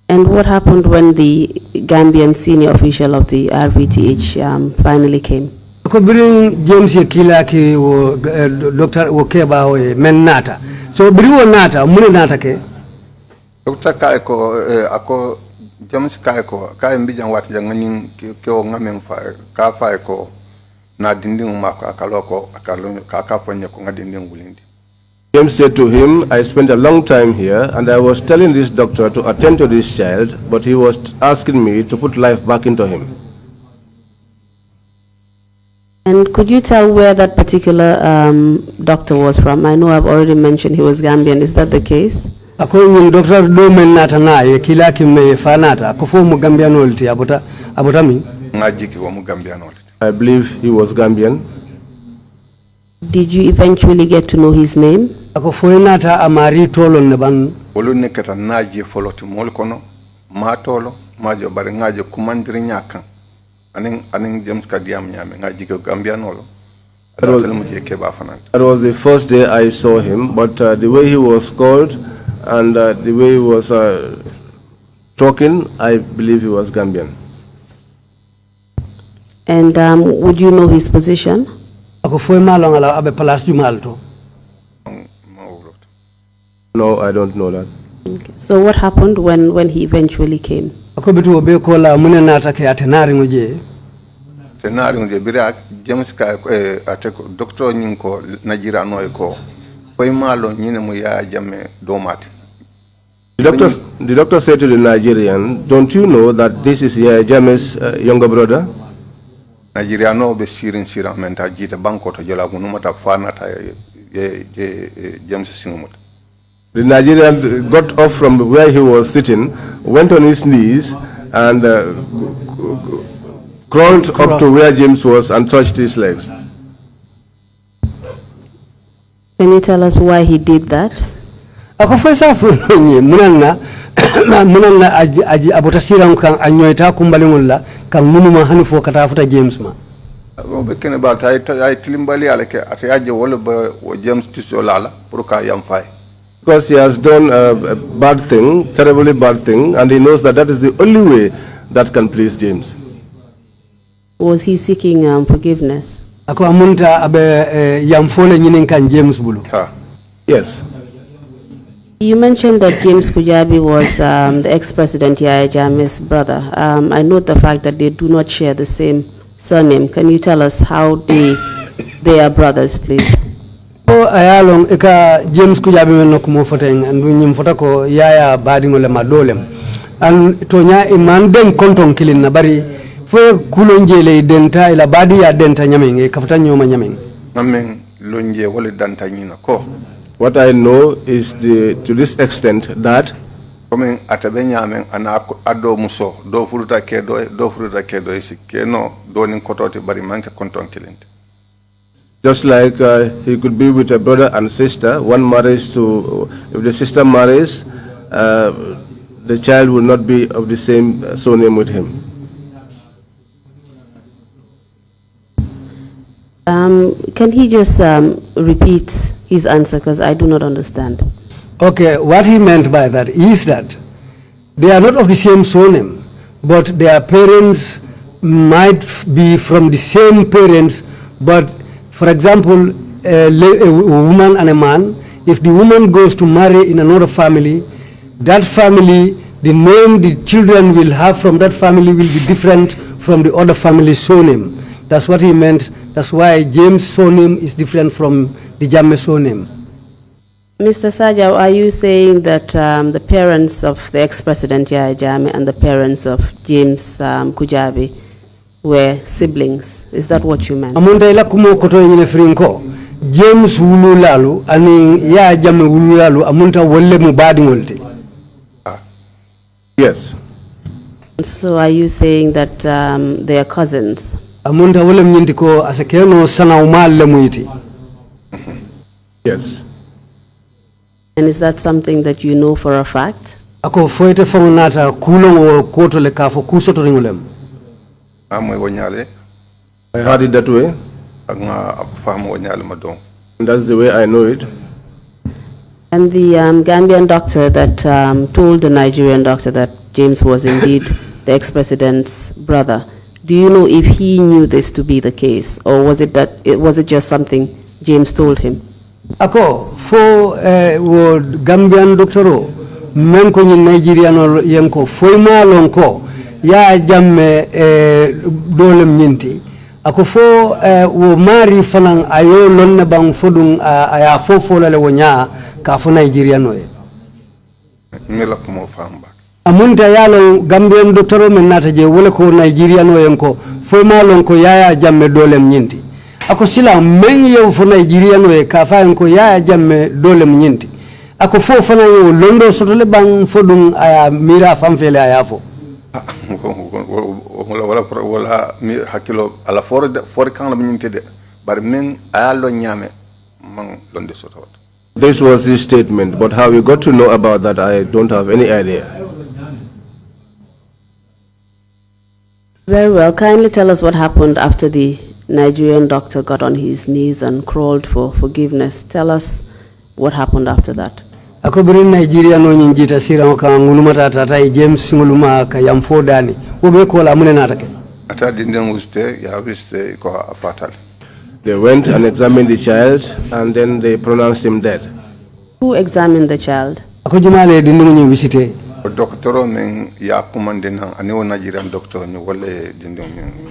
And what happened when the Gambian senior official of the RVTH finally came? Ako bring James Kila ki wo Dr. Wokeba o men nata. So bring wo nata mune nata ke. Dr. Kaiko ako James Kaiko kay mbijan wati janganin ke o ngamen fa ka fa ko na dindin mako akaloko akalo ka fonye ko ngadindin wulindi. James said to him, I spent a long time here and I was telling this doctor to attend to this child, but he was asking me to put life back into him. And could you tell where that particular doctor was from? I know I've already mentioned he was Gambian. Is that the case? Ako doctor do men nata na ye kila kimme fanata ko fo mu Gambian olti abota mi Ngajiki wa mu Gambian olti. I believe he was Gambian. Did you eventually get to know his name? Ako fo nata amari tolo ne ban Olu nekata naji foloti mol kono ma tolo majo bari ngaje kumandiri nyaka aning James Kadiam nyame ngaji ko Gambianolo. That was the first day I saw him, but the way he was called and the way he was talking, I believe he was Gambian. And would you know his position? No, I don't know that. Okay. So what happened when he eventually came? James ka ateko doctor nyinko najira no ko koy malo nyine mu ya jamme domati. The doctor said to the Nigerian, don't you know that this is Yaya Jammeh's younger brother? Nigeriano be sirin menta jita banko to jola munumata fanata James Singumut. The Nigerian got off from where he was sitting, went on his knees and crawled up to where James was and touched his legs. Can you tell us why he did that? munanga aji abotasiram kan anyoita kumbalingulla kan munuma hanifo katafuta James ma be kene ba tay tilimbali alake ataje wala ba James tisolala pour ka yam fay. Because he has done a bad thing, terribly bad thing, and he knows that that is the only way that can please James. Was he seeking forgiveness? Ako amunta abe yamfole nyinin kan James bulu. Yes. You mentioned that James Kujabi was the ex-president Yaya Jammeh's brother. I note the fact that they do not share the same surname. Can you tell us how they are brothers, please? Ayalong eka James Kujabi men nokumo foteng and nyim fotako Yaya badingole madolem. And tonya imanden kontong kilin na bari fo kulonjele denta ila badi ya denta nyameng kafuta nyoma nyameng. Nyameng lonje wole danta nyina ko. What I know is to this extent that coming at a benyamin and ado muso, do fruta kedo is keno, doning kototi barimanka konton killing. Just like he could be with a brother and sister, one marries to, if the sister marries, the child will not be of the same surname with him. Can he just repeat his answer, because I do not understand. Okay, what he meant by that is that they are not of the same surname, but their parents might be from the same parents, but for example, a woman and a man, if the woman goes to marry in another family, that family, the name the children will have from that family will be different from the other family's surname. That's what he meant. That's why James' surname is different from the Jammeh surname. Mr. Sarjaw, are you saying that the parents of the ex-president Yaya Jammeh and the parents of James Kujabi were siblings? Is that what you meant? Amunda ila kumo koto yine frinko. James wululalu ani Yaya Jammeh wululalu amunta wolle mubadi ngolti. Yes. So are you saying that they are cousins? Amunta wolle mnyinti ko asekeno sana umalle muiti. Yes. And is that something that you know for a fact? Ako foyete fongnata kulong o koto le kafo kusoto ringulem. Amoy wonyale. I heard it that way. And that's the way I know it. And the Gambian doctor that told the Nigerian doctor that James was indeed the ex-president's brother, do you know if he knew this to be the case, or was it just something James told him? Ako fo wo Gambian doctoro men ko ni Nigerian yenko fo ma lonko ya jamme dolem nyinti ako fo wo mari fanan ayo lonne bang fodun aya fo lale wonya ka fo Nigerian no melak mo famba amunta yalo Gambian doctoro men nata je wala ko Nigerian no yenko fo ma lonko ya jamme dolem nyinti ako sila men yew fo Nigerian no e ka fa ko ya jamme dolem nyinti ako fo fana yo londo sotole bang fodun aya mira famfele aya fo wala mi hakilo ala for kan la nyinte de bar men aya lo nyame man londe soto. This was his statement, but how we got to know about that, I don't have any idea. Very well. Kindly tell us what happened after the Nigerian doctor got on his knees and crawled for forgiveness. Tell us what happened after that. Ako birin Nigeria no nyinjita sira ka ngulumata tata James nguluma ka yamfo dani obe ko la munena take ata dindin wuste ya wiste ko afatal. They went and examined the child, and then they pronounced him dead. Who examined the child? ako jumale dindin nyi visite Doctor men ya kumandina ani o Nigerian doctor ni wale dindin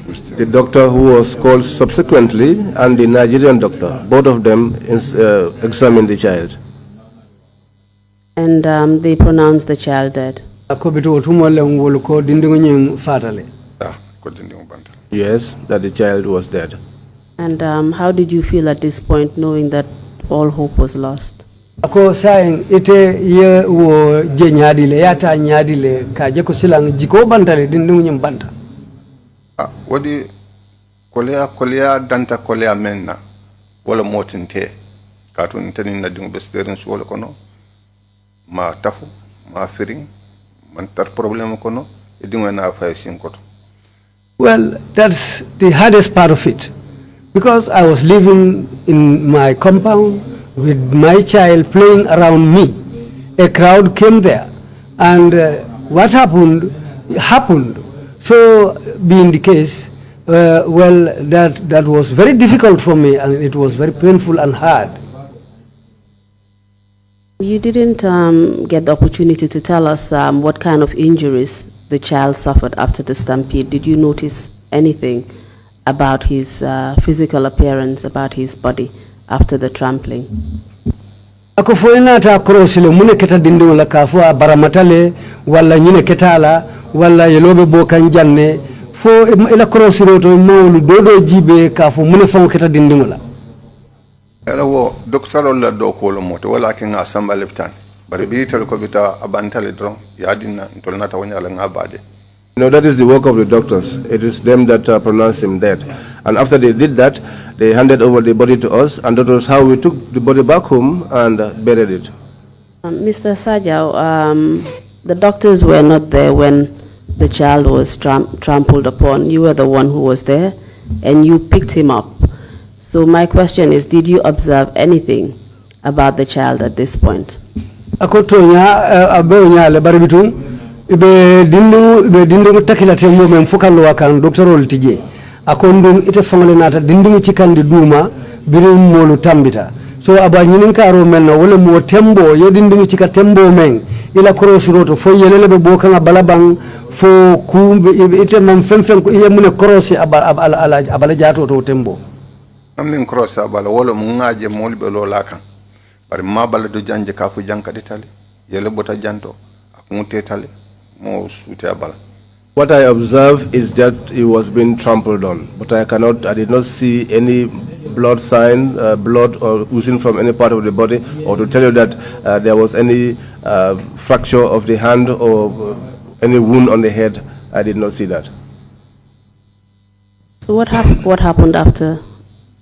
wuste. The doctor who was called subsequently and the Nigerian doctor, both of them examined the child. And they pronounced the child dead. ako bitu otumole ngol ko dindin nyi fatale Ko dindin banta. Yes, that the child was dead. And how did you feel at this point, knowing that all hope was lost? ako sayin ite ye wo je nyaadile yata nyaadile ka je ko silang jiko bantale dindin nyi banta Wadi kolea danta kolea menna wala motinte katun tanin na dingo besterin su wala kono ma tafu ma firing man tar problem kono e dingo na fay sin koto. Well, that's the hardest part of it, because I was living in my compound with my child playing around me. A crowd came there, and what happened. So, being the case, well, that was very difficult for me, and it was very painful and hard. You didn't get the opportunity to tell us what kind of injuries the child suffered after the stampede. Did you notice anything about his physical appearance, about his body after the trampling? Ako foina ta krosile mune keta dindin la kafo baramatale wala nyine ketala wala yelobe bokan janne fo ila krosiro to mawlu dodo jibe kafo mune fon keta dindin la. Era wo doctor la do ko lo moto wala kin asamba leptan bari bi tar ko bita abantale dron ya dinna tolna ta wanya la ngabade. No, that is the work of the doctors. It is them that pronounced him dead. And after they did that, they handed over the body to us, and that was how we took the body back home and buried it. Mr. Sarjaw, the doctors were not there when the child was trampled upon. You were the one who was there, and you picked him up. So my question is, did you observe anything about the child at this point? Akotonya abeonya le baribitum ibe dindu takila tembo men fukalo wakan doctorol tije akondum ite fangale nata dindu cikandi duma birum molu tambita so aba nyinin karo men wala mo tembo ye dindu cika tembo men ila crossroto fo yelele be bokan balabang fo kumbe ite mam femfem ko ye mune crossi abala jato to tembo amin cross abala wala mu ngaje molbe lo lakan bari ma bala do janje ka fu janka ditali yele bota janto akumute tali mo sute abala. What I observe is that he was being trampled on, but I did not see any blood sign, blood or oozing from any part of the body, or to tell you that there was any fracture of the hand or any wound on the head. I did not see that. So what happened after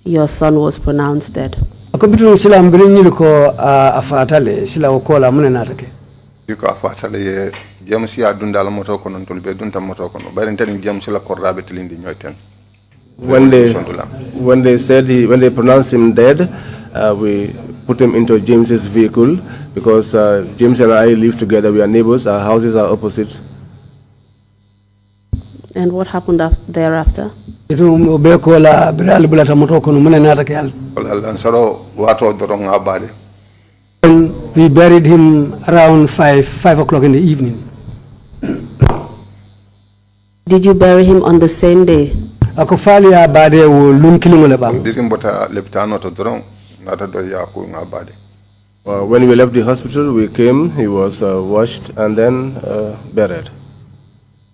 your son was pronounced dead? Akobitu sila mbirinyi ko afatale sila okola mune natake. Yuko afatale ye James ya dunda la moto kono tolbe dunta moto kono bari ntani James la korrabe tilindi nyoyten. When they pronounced him dead, we put him into James's vehicle because James and I live together. We are neighbors. Our houses are opposite. And what happened thereafter? Itu beko la bidal bulata moto kono mune natake al. Wala lansaro wato dorong abade. We buried him around 5 o'clock in the evening. Did you bury him on the same day? Akofali abade wo lunkilingo lebang. Birimbota leptano to dorong nata do ya ku ngabade. When we left the hospital, we came, he was washed and then buried.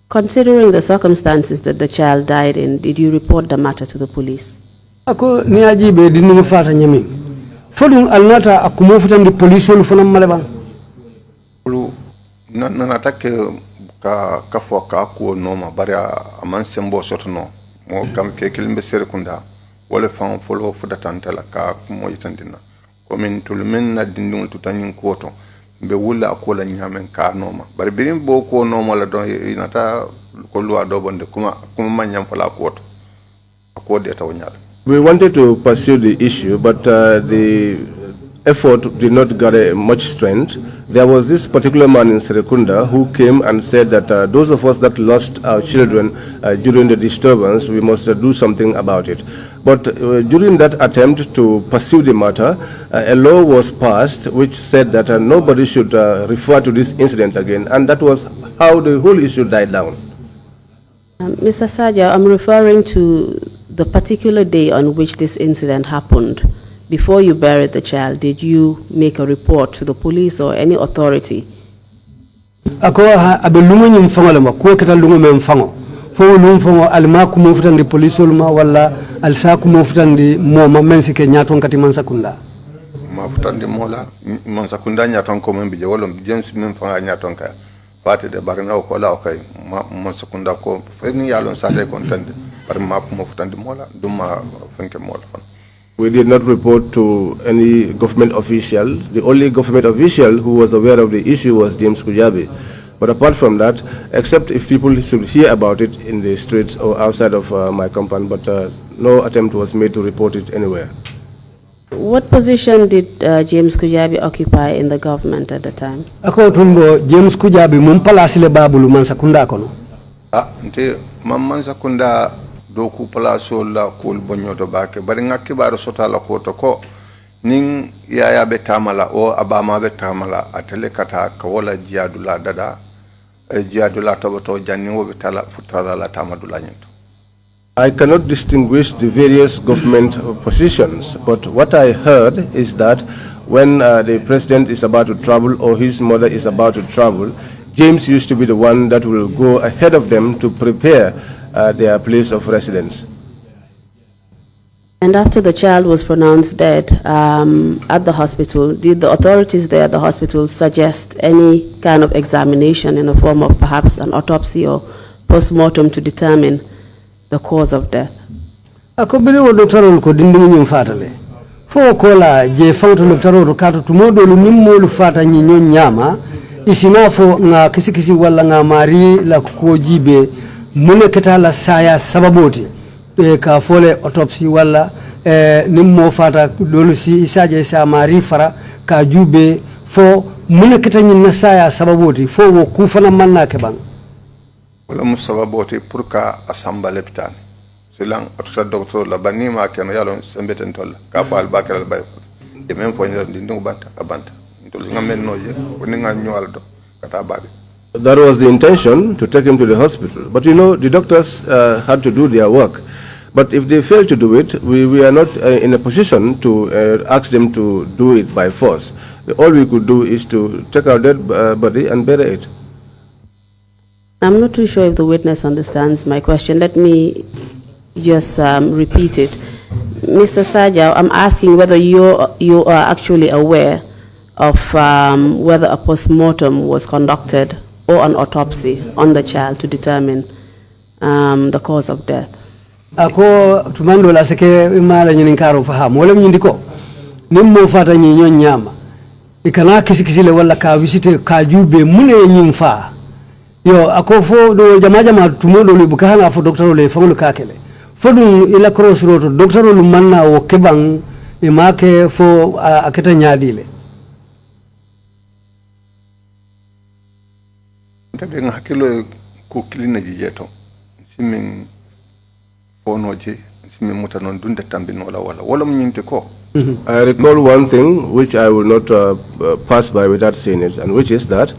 Considering the circumstances that the child died in, did you report the matter to the police? Ako niaji be dinu fata nyami. Fodun alnata akumofutan di police wonu fanam malebang. Lu na take ka fo ka ko noma bari aman sembo sotono mo kam ke kilimbe serkunda wala fan folo fuda tantala ka mo yitandina ko min tulmen na dindum tutanyin koto be wulla ko la nyamen ka noma bari birim bo ko noma la don inata ko luwa do bonde kuma manyam fala ko de taw nyaal. We wanted to pursue the issue, but the effort did not gather much strength. There was this particular man in Serekunda who came and said that those of us that lost our children during the disturbance, we must do something about it. But during that attempt to pursue the matter, a law was passed which said that nobody should refer to this incident again, and that was how the whole issue died down. Mr. Sarjaw, I'm referring to the particular day on which this incident happened. Before you buried the child, did you make a report to the police or any authority? Ako abe lungo nyim fango lama ko kata lungo mem fango fo lungo fango alma ku mo futan di police olma wala alsa ku mo futan di mo ma men sike nyaton kati man sakunda ma futan di mola man sakunda nyaton ko men bije wolom james men fanga nyaton ka fati de barna ko la okay man sakunda ko feni yalon sa de kontande par ma ku mo futan di mola duma fanke mola. We did not report to any government official. The only government official who was aware of the issue was James Kujabi. But apart from that, except if people should hear about it in the streets or outside of my compound, but no attempt was made to report it anywhere. What position did James Kujabi occupy in the government at the time? Ako tumbo James Kujabi mum palasile babulu man sakunda kono. Nte man sakunda doku palaso la kul bonyoto bake bari ngakki baro sota la ko to ko nin yaya be tamala o abama be tamala atele kata ka wala jiadula dada jiadula to janni wo be tala futala la tamadula nyento. I cannot distinguish the various government positions, but what I heard is that when the president is about to travel or his mother is about to travel, James used to be the one that will go ahead of them to prepare their place of residence. And after the child was pronounced dead at the hospital, did the authorities there at the hospital suggest any kind of examination in the form of perhaps an autopsy or post-mortem to determine the cause of death? Ako bili wo doctorol ko dindingi nyum fatale. Fo kola je fawto doctorol kato tumodo lu nimmolu fata nyinyo nyama isinafo nga kisikisi wala nga mari la ko jibe mune keta la saya sababoti ka fole autopsy wala nimmo fata dolu si isaje sa mari fara ka jube fo mune keta nyinna saya sababoti fo wo kufana manna ke bang wala musababoti pour ka asamba l'hôpital silang atuta docteur la banima keno yalo sembeten tol ka fal bakal bay de même fo ñer di ndungu banta abanta tol nga men noje woni nga ñwal do kata babi. That was the intention, to take him to the hospital. But you know, the doctors had to do their work. But if they fail to do it, we are not in a position to ask them to do it by force. All we could do is to take our dead body and bury it. I'm not too sure if the witness understands my question. Let me just repeat it. Mr. Sarjaw, I'm asking whether you are actually aware of whether a post-mortem was conducted or an autopsy on the child to determine the cause of death. Ako tumando la seke imala nyini karo fahamu wala mnyindiko nimmo fata nyinyo nyama ikana kisikisile wala ka visite ka jube mune nyimfa yo ako fo do jama tumodo le bukana fo docteur le fangul kakele fo dum ila crossroad docteur lu manna wo kebang imake fo aketa nyaadile. Tabe nga hakilo ko kilina jijeto simin fonoje simin mutanon dunde tambin wala mnyinte ko. I recall one thing which I will not pass by without saying it, and which is that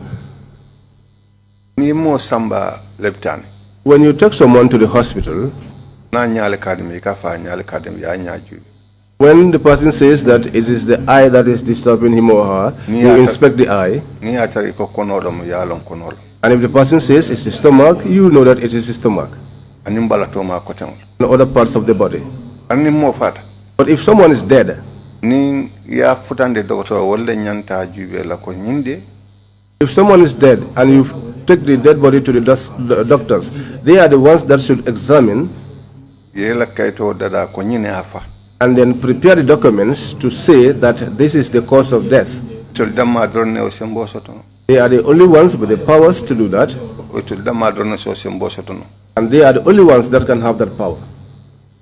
ni mo samba leptani when you take someone to the hospital, na nyale kademi ka fa nyale kademi ya nyaju. When the person says that it is the eye that is disturbing him or her, you inspect the eye. And if the person says it's the stomach, you know that it is the stomach. And other parts of the body. But if someone is dead, if someone is dead and you take the dead body to the doctors, they are the ones that should examine and then prepare the documents to say that this is the cause of death. They are the only ones with the powers to do that. oitul dama dono so sembo sotono. And they are the only ones that can have that power.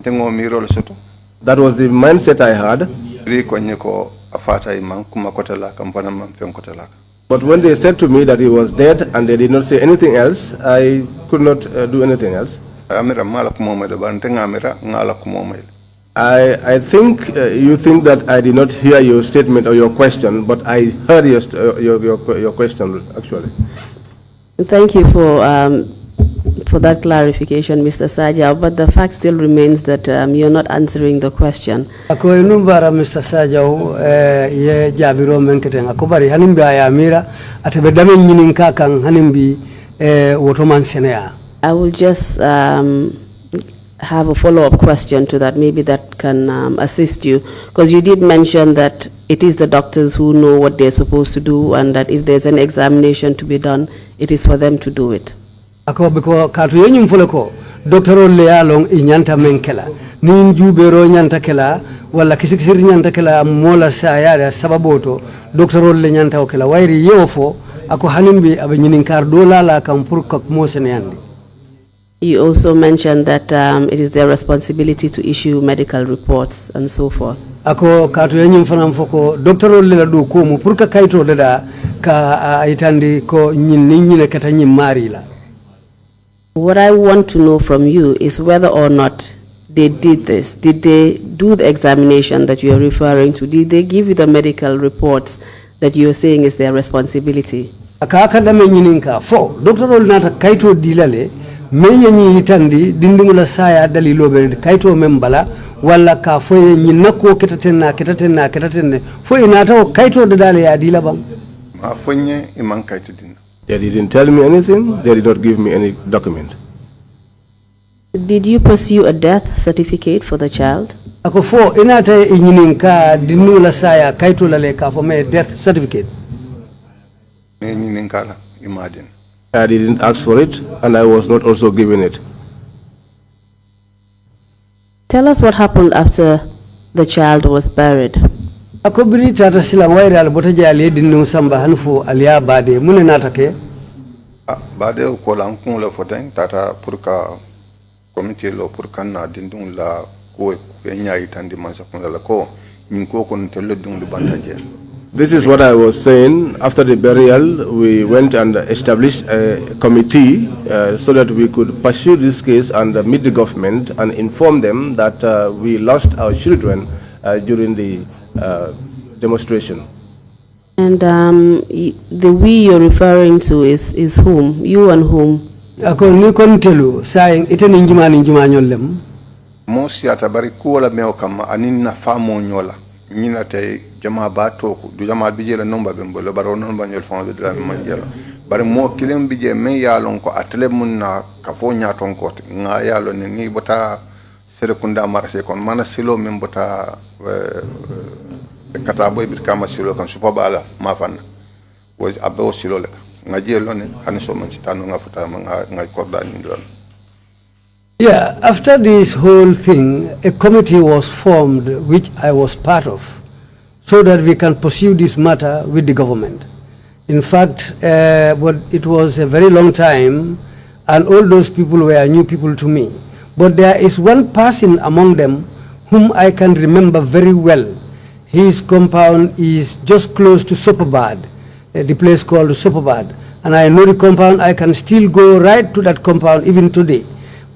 Tengo mirol soto. That was the mindset I had. Ri ko nyiko afata imam kuma kotala kampana mam fen kotala. But when they said to me that he was dead and they did not say anything else, I could not do anything else. Amira mala kumo de bantenga amira ngala kumo. I think you think that I did not hear your statement or your question, but I heard your question actually. Thank you for that clarification, Mr. Sarjaw, but the fact still remains that you're not answering the question. Ako inumbara Mr. Sarjaw ye jabiro menketen akobari hanimbi ayamira atebedame nyinin kakang hanimbi wotoman senea. I will just have a follow-up question to that. Maybe that can assist you, because you did mention that it is the doctors who know what they're supposed to do, and that if there's an examination to be done, it is for them to do it. Ako biko katu yenyum fuleko doktoro le yalong inyanta menkela ninju bero nyanta kela wala kisikisiri nyanta kela mola sayara sababoto doktoro le nyanta okela wairi yofo ako hanimbi abe nyininkar dola la kampur kak mosene yandi. You also mentioned that it is their responsibility to issue medical reports and so forth. Ako katu yenyum fanam foko doktoro le la do ko mu purka kaito dada ka itandi ko nyine kata nyimari la. What I want to know from you is whether or not they did this. Did they do the examination that you are referring to? Did they give you the medical reports that you are saying is their responsibility? Aka dame nyininka fo doctor ol nata kaito dilale meye nyi hitandi dindingula saya dalilo be kaito membala wala ka fo nyinna ko ketatenne fo inata kaito dale ya dilabam Ma fonye iman kaito din. They didn't tell me anything. They did not give me any document. Did you pursue a death certificate for the child? Ako fo inata nyininka dinula saya kaito lale ka fo me death certificate. Imagine. I didn't ask for it, and I was not also given it. Tell us what happened after the child was buried. Ako biri tata sila wairi albotaje ali dinu samba hanfu aliya bade mune natake. Bade ko la nkun la foten tata purka committee lo purka na dindun la ko enya itandi mansa kun la ko nyinko kon telo dun lu bantaje. This is what I was saying. After the burial, we went and established a committee so that we could pursue this case and meet the government and inform them that we lost our children during the demonstration. And the we you're referring to is whom? You and whom? Ako ni kontelu saying ite ninjuma nyolem. Mosi atabari kuola meo kama anina famo nyola. Nyina tay jama ba toku du jama bije la nomba bembo le baro non ba nyol fon de la manjela bare mo kilem bije men yalon ko atle munna ka fo nyaton ko nga yalo ni bota sere kunda marché kon mana silo men bota kata boy bir kama silo kan supa bala ma fan wo abbe silo le nga jelo ne han so man citano nga futa nga korda ni don. Yeah, after this whole thing, a committee was formed, which I was part of, so that we can pursue this matter with the government. In fact, but it was a very long time, and all those people were new people to me. But there is one person among them whom I can remember very well. His compound is just close to Sopabad, the place called Sopabad. And I know the compound, I can still go right to that compound even today.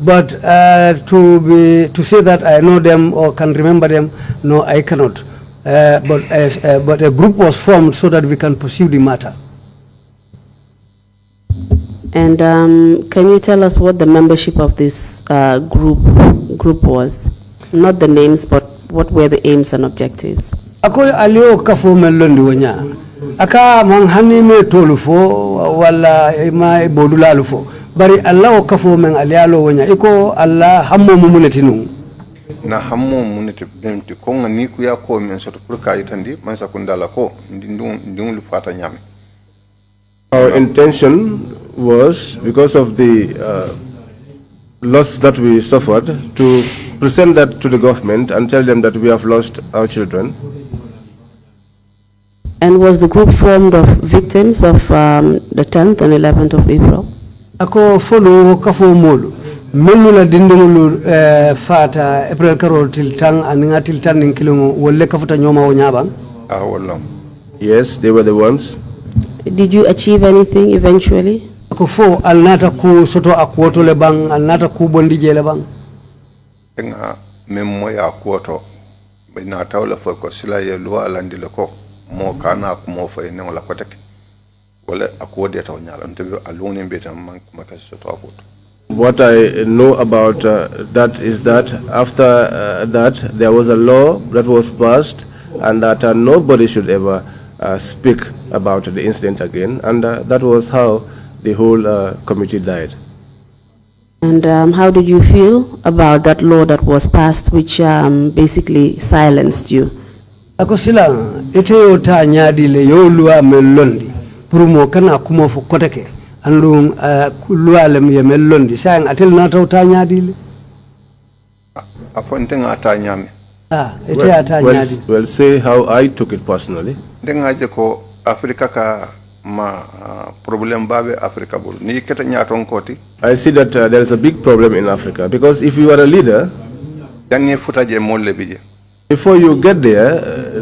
But to say that I know them or can remember them, no, I cannot. But a group was formed so that we can pursue the matter. And can you tell us what the membership of this group was? Not the names, but what were the aims and objectives? Ako alio kafo melondi wanya. Aka manghani me tolufo wala ma bodula lufo. Bari Allah kafo men alialo wanya iko Allah hammo mumuletinu. Na hammo munete bemti ko ngani ku ya ko men soto pour ka itandi man sakundala ko ndung lu fata nyame. Our intention was, because of the loss that we suffered, to present that to the government and tell them that we have lost our children. And was the group formed of victims of the 10th and 11th of April? ako folo kafo molu menu la dindingulu fata April karo tiltang aninga tiltan nin kilongo wolle kafuta nyoma o nyabang wallam. Yes, they were the ones. Did you achieve anything eventually? ako fo alnata ku soto akwoto le bang alnata ku bondi je le bang Nga memmo ya kuoto be na tawla fo ko sila ye lo alandi le ko mo kana ko mo fay ne wala ko tek wala akwodi taw nyala nte aluni be tam makasi soto akwoto. What I know about that is that after that there was a law that was passed and that nobody should ever speak about the incident again, and that was how the whole committee died. And how did you feel about that law that was passed, which basically silenced you? ako sila ite yo ta nyadi le yo luwa melondi pour mo kana kuma fo kotake andum luwa le ye melondi sang atel na ta nyadi le Afonte nga ta nyame. ite ata nyadi Well, say how I took it personally. Denga je ko Afrika ka ma problem babe Afrika bol ni keta nyaton koti I see that there is a big problem in Africa, because if you are a leader, dangi futaje molle bije before you get there,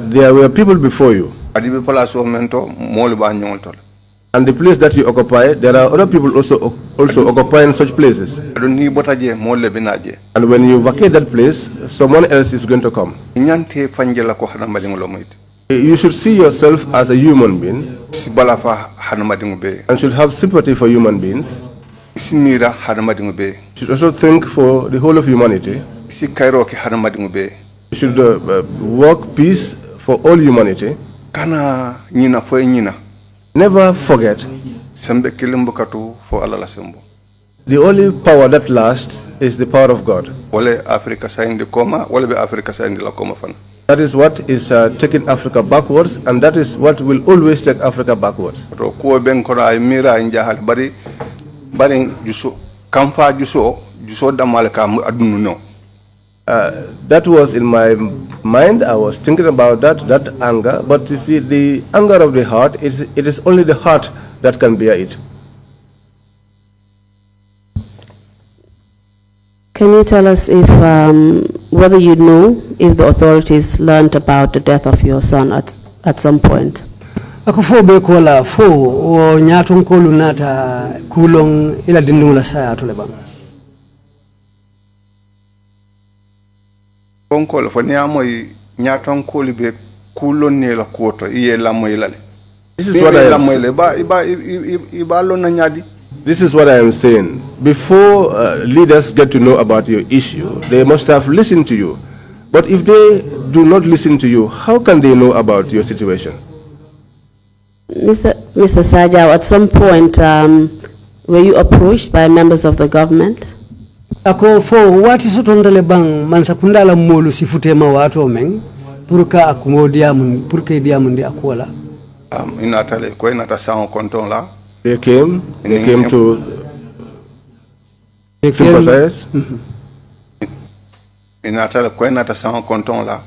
there were people before you. adibe place o mento molle ba nyoltol And the place that you occupy, there are other people also occupying such places. adon ni botaje molle binaje And when you vacate that place, someone else is going to come. nyante fanjela ko hana madingo moyti You should see yourself as a human being sibala fa hana madingo be and should have sympathy for human beings. sinira hana madingo be You should also think for the whole of humanity. si kairo ke hana madingo be You should work peace for all humanity. kana nyina fo nyina Never forget, sembe kilimbukatu fo alala sembo the only power that lasts is the power of God. wala Afrika sayndi koma wala be Afrika sayndi la koma fan That is what is taking Africa backwards, and that is what will always take Africa backwards. to ko ben ko ay mira njahal bari juso kamfa juso damal ka adunu no That was in my mind. I was thinking about that anger. But you see, the anger of the heart, it is only the heart that can bear it. Can you tell us if whether you know if the authorities learned about the death of your son at some point? ako fo be ko la fo o nyaton ko lunata kulong ila dindula saya to le bang konkol fo niamoy nyaton ko libe kulon ne la koto iye la moy lale This is what I la am. moy le ba lo na nyadi This is what I am saying. Before leaders get to know about your issue, they must have listened to you. But if they do not listen to you, how can they know about your situation? Mr. Sarjaw, at some point, were you approached by members of the government? ako fo wati sotondale bang man sakundala molu sifute ma wato men pour ka akumo diamun pour que diamundi akola inatale ko inata san konton la They came to sympathize. inatale ko inata san konton la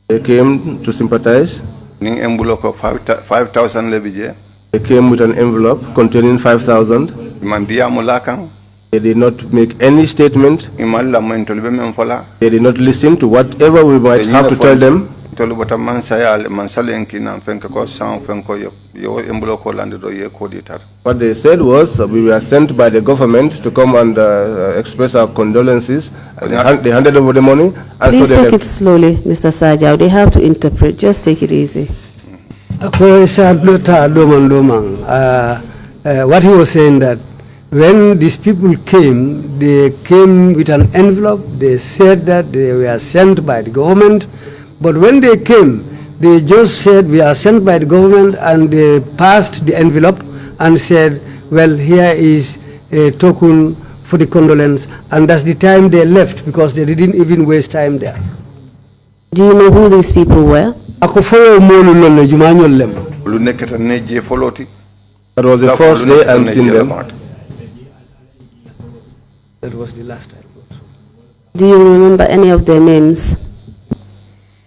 They came to sympathize. ni envelope 5000 lebije They came with an envelope containing 5,000. man diamu la kan They did not make any statement. imalla mo intolbe men fola They did not listen to whatever we might have to tell them. tolu bota man sayal man salen kina fenk ko san fenko yo envelope ko lande do ye ko ditar What they said was we were sent by the government to come and express our condolences. They handed over the money. And Please so they take left. it slowly, Mr. Sarjaw. They have to interpret. Just take it easy. ako isa ta doman what he was saying that when these people came, they came with an envelope. They said that they were sent by the government. But when they came, they just said, we are sent by the government, and they passed the envelope and said, well, here is a token for the condolence. And that's the time they left, because they didn't even waste time there. Do you know who these people were? Ako fo molu lolle jumanyol lem. lu nekata neje foloti That was the first day I've seen them. That was the last time. Do you remember any of their names?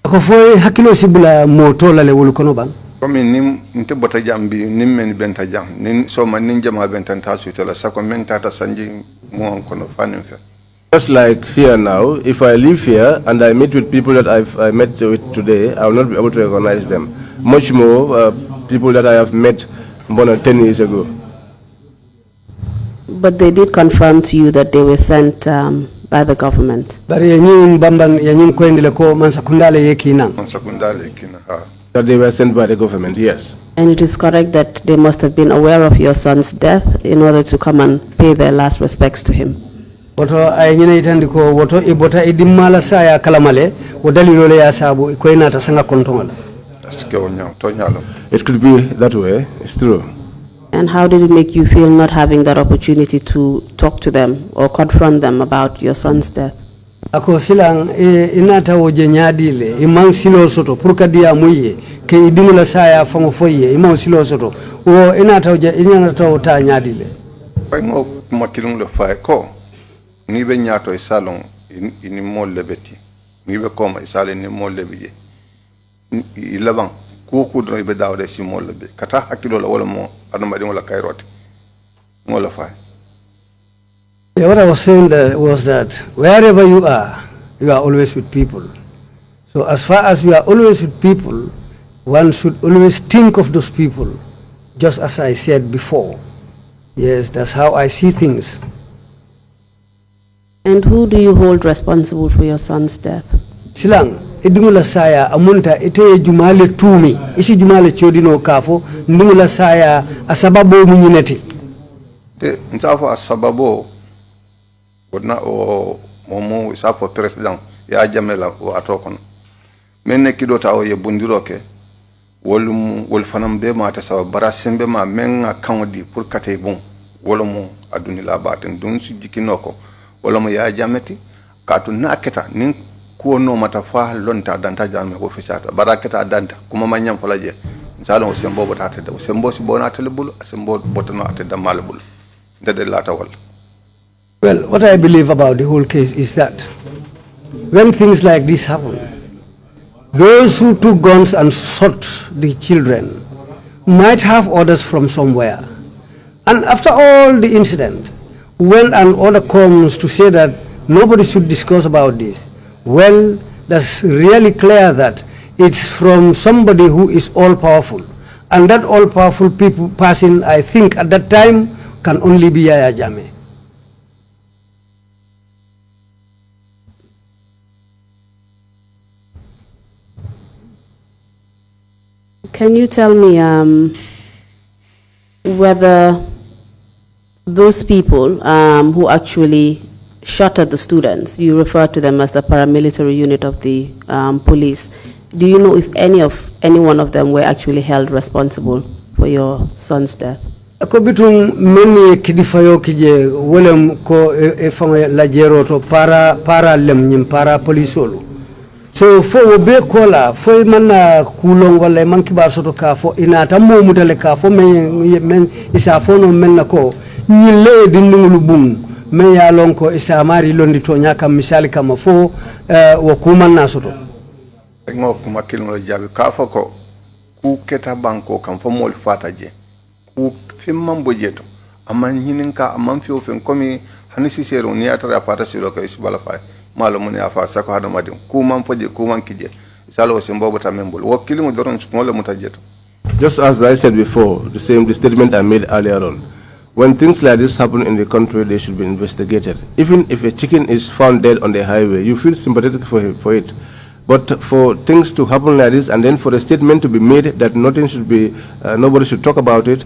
Ako fo hakilo sibula moto la le wulu kono bang. Comme nim nte bota jambi nim men benta jam nin so man nin jama benta ta sutela sa ko men tata sanji mo kono fanim fe. Just like here now, if I live here and I meet with people that I met with today, I will not be able to recognize them. Much more people that I have met more than 10 years ago. But they did confirm to you that they were sent by the government. Bari yanyin bamban yanyin kwendele ko mansakundale yekina. Mansakundale yekina ha. That they were sent by the government, yes. And it is correct that they must have been aware of your son's death in order to come and pay their last respects to him. Woto ay nyina itandi ko woto ibota idimala saya kalamale wodalilo le ya sabu ko ina ta sanga kontongola. It could be that way, it's true. And how did it make you feel not having that opportunity to talk to them or confront them about your son's death? Ako silang inata woje nyadile imang silo soto purka dia muye ke idimula saya fango foye imang silo soto o inata woje inata wota nyadile. Pai ngo makilung le fay ko ni be nyato e salon ini molle beti ni be koma e salon ni molle bije ilaban ko ko do be dawde si molle be kata hakilo la wala mo adama di wala kayroti mo la fay. Yeah, what I was saying was that wherever you are always with people. So as far as you are always with people, one should always think of those people, just as I said before. Yes, that's how I see things. And who do you hold responsible for your son's death? Silang, idumula saya amunta ite jumale tumi, isi jumale chodino kafo, ndumula saya asababo munyineti. Ntafo asababo wodna o momo isafo president ya jamela o atokon menne kido ta o ye bundiroke wol fanam be ma ta saw bara sembe ma menga kanodi pour kate bon wala mo aduni la baten dun si jikinoko wala mo ya jameti katu naketa nin ko no mata fa lonta danta jamme ko fisata baraketa danta kuma manyam falaje salon o sembo botata de sembo si bonata lebul sembo botano ateda malbul de lata wal. Well, what I believe about the whole case is that when things like this happen, those who took guns and shot the children might have orders from somewhere. And after all the incident, when an order comes to say that nobody should discuss about this, well, that's really clear that it's from somebody who is all-powerful. And that all-powerful person, I think, at that time, can only be Yaya Jammeh. Can you tell me whether those people who actually shot at the students, you refer to them as the paramilitary unit of the police, do you know if any one of them were actually held responsible for your son's death? Ako bitung meni kidifayo kije wolem ko e fanga la jero to para lem nyim para polisolu. So fo be kola fo manna kulong wala man kibar soto ka fo inata mo mutale ka fo men isa fo no men nako nyille dindungulu bum men ya lon ko isa mari londi to nyaka misali kama fo wo kumanna soto ngo kuma kilmo jabi ka fo ko ku keta banko kam fo mol fata je ku fimman bojeto amman hininka amman fi ofen komi hanisi sero ni atara fata siro ka isbala fa malum ni afa sako hada madim kuman foje kuman kije salo sembo bota membol wakili mo doron ngole mutajeto. Just as I said before, the statement I made earlier on, when things like this happen in the country, they should be investigated. Even if a chicken is found dead on the highway, you feel sympathetic for it. But for things to happen like this, and then for a statement to be made that nothing should be, nobody should talk about it.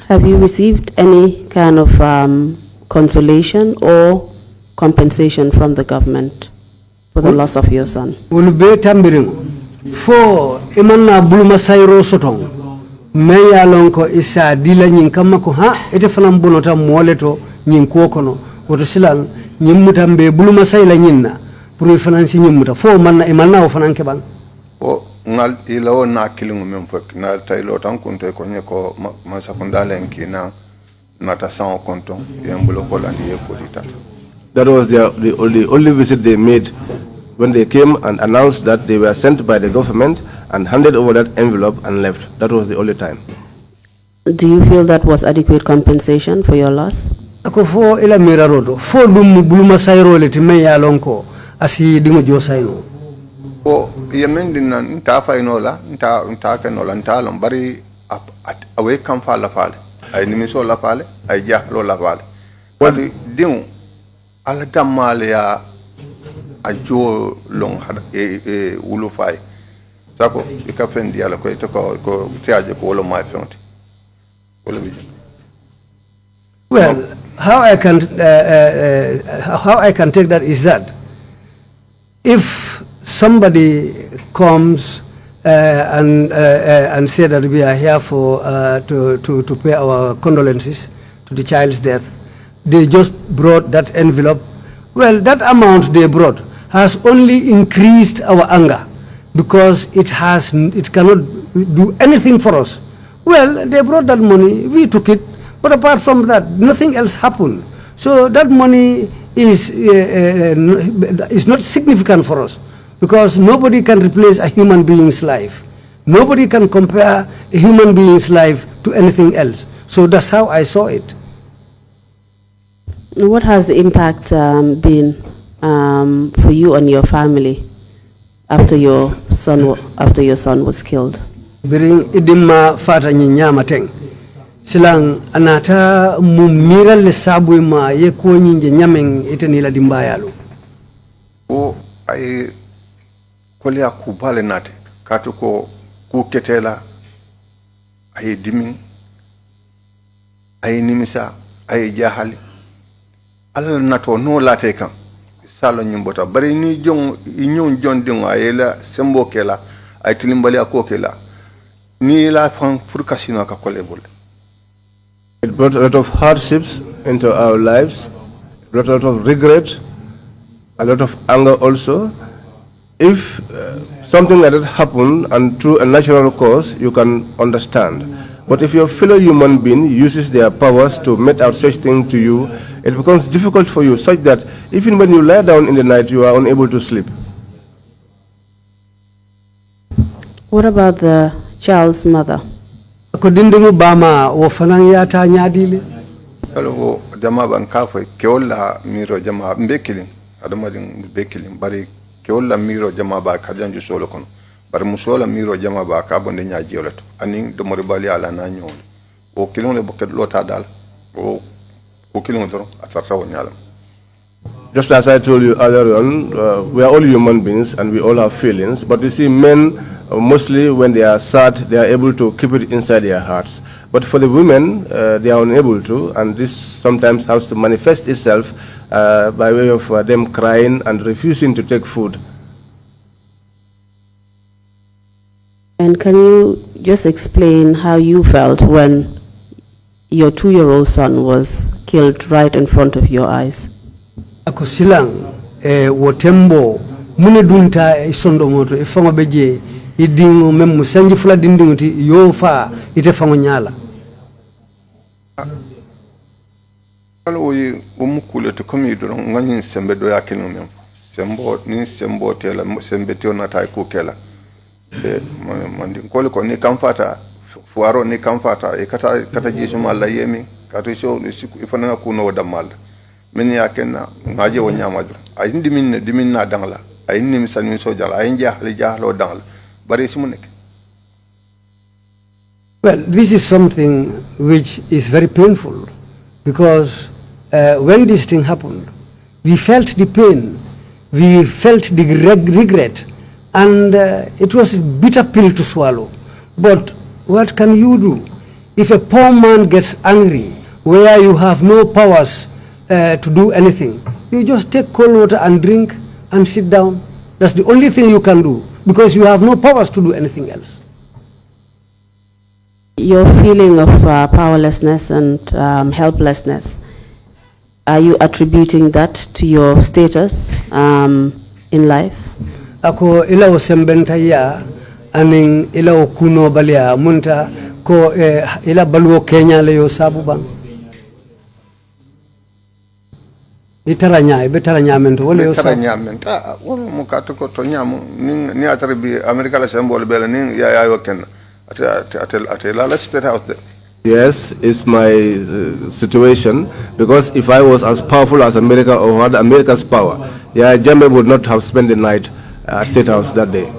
Have you received any kind of consolation or compensation from the government for the loss of your son? Ulbe tambiring fo imanna buluma sayro sotong meya lonko isa dila nyin kamma ko ha ite fanam bonota moleto nyin kokono woto silang nyimmutambe buluma sayla nyinna pour financi nyimmuta fo manna imanna o fananke bang o ngal ilawo na kilingu mem fek na taylo tan kunte ko nyeko masa kundale nkina nata san konton yembulo ko landi e polita. That was the only visit they made when they came and announced that they were sent by the government and handed over that envelope and left. That was the only time. Do you feel that was adequate compensation for your loss? Ako fo ila mirarodo fo dum buluma sayro le timme ya lonko asi dingo jo sayno o yemendi nan nta faynola nta kenola nta lon bari awe kam fa la fale ay nimiso la fale ay jahlo la fale wadi dingo ala damale ya a jo long e wulu fay sako e ka fendi ala ko to ko tiaje ko wolo ma fenti wala bi. Well, how I can take that is that if somebody comes and say that we are here for to pay our condolences to the child's death, they just brought that envelope. Well, that amount they brought has only increased our anger because it cannot do anything for us. Well, they brought that money, we took it. But apart from that, nothing else happened. So that money is not significant for us because nobody can replace a human being's life. Nobody can compare a human being's life to anything else. So that's how I saw it. What has the impact been for you and your family after your son was killed? Biring idimma fata nyama teng. Silang anata mumira le sabu ma ye ko nyinje nyameng itenila dimbayalo. O ay kolya ku bale nate katu ko ku ketela ay dimin ay nimisa ay jahali ala nato no late kan salo nyimbota bari ni jong inyon jondingo ayela sembo kela ay tilimbali akokela ni la fan pour kasino ka kolebol. It brought a lot of hardships into our lives, brought a lot of regret, a lot of anger also. If something like that happened and through a natural cause, you can understand. But if your fellow human being uses their powers to mete out such thing to you, it becomes difficult for you, such that even when you lie down in the night, you are unable to sleep. What about the child's mother? Ko dindingu bama wo fanan yata nyadile. Hello, jama ban kafa keola miro jama mbekilin adamadin mbekilin bari keola miro jama ba kajanju solo kono bari musola miro jama ba ka bonde nyaaji yoleto anin do mori bali ala na nyon o kilon le boket lota dal o kilon doro atarta wonyala. Just as I told you earlier on, we are all human beings and we all have feelings. But you see, men, mostly when they are sad, they are able to keep it inside their hearts. But for the women, they are unable to, and this sometimes has to manifest itself by way of them crying and refusing to take food. And can you just explain how you felt when your 2-year-old son was killed right in front of your eyes? Ako silang wotembo mune dunta isondo moto ifango beje idingo memu sanji fula dindingo ti yofa ite fango nyala. Alo yi umukule to komi do ngani sembe do yakino mem sembo ni sembo tela sembe tiona tay ko kela be mandi kole ko ni kamfata fuaro ni kamfata e kata jisu malla yemi kata so ni ifana ko no damal men ya kenna ngaje wonya madu ay dimin na dangla ay nim sanu so jala ay jahlo dangla bari simu nek. Well, this is something which is very painful because when this thing happened, we felt the pain, we felt the regret, and it was a bitter pill to swallow. But what can you do? If a poor man gets angry, where you have no powers to do anything, you just take cold water and drink and sit down. That's the only thing you can do because you have no powers to do anything else. Your feeling of powerlessness and helplessness, are you attributing that to your status in life? Ako ilaw sembenta ya aning ilaw kuno balia munta ko ila baluo Kenya le yo sabu bang. itaranya ibe taranya mento wala yo tara nyamenta wala mo kato ko to nyamu ni atare bi America la symbol bela ni ya yo ken ate la state house there. Yes, it's my situation, because if I was as powerful as America or had America's power, yeah, Jammeh would not have spent the night at State House that day.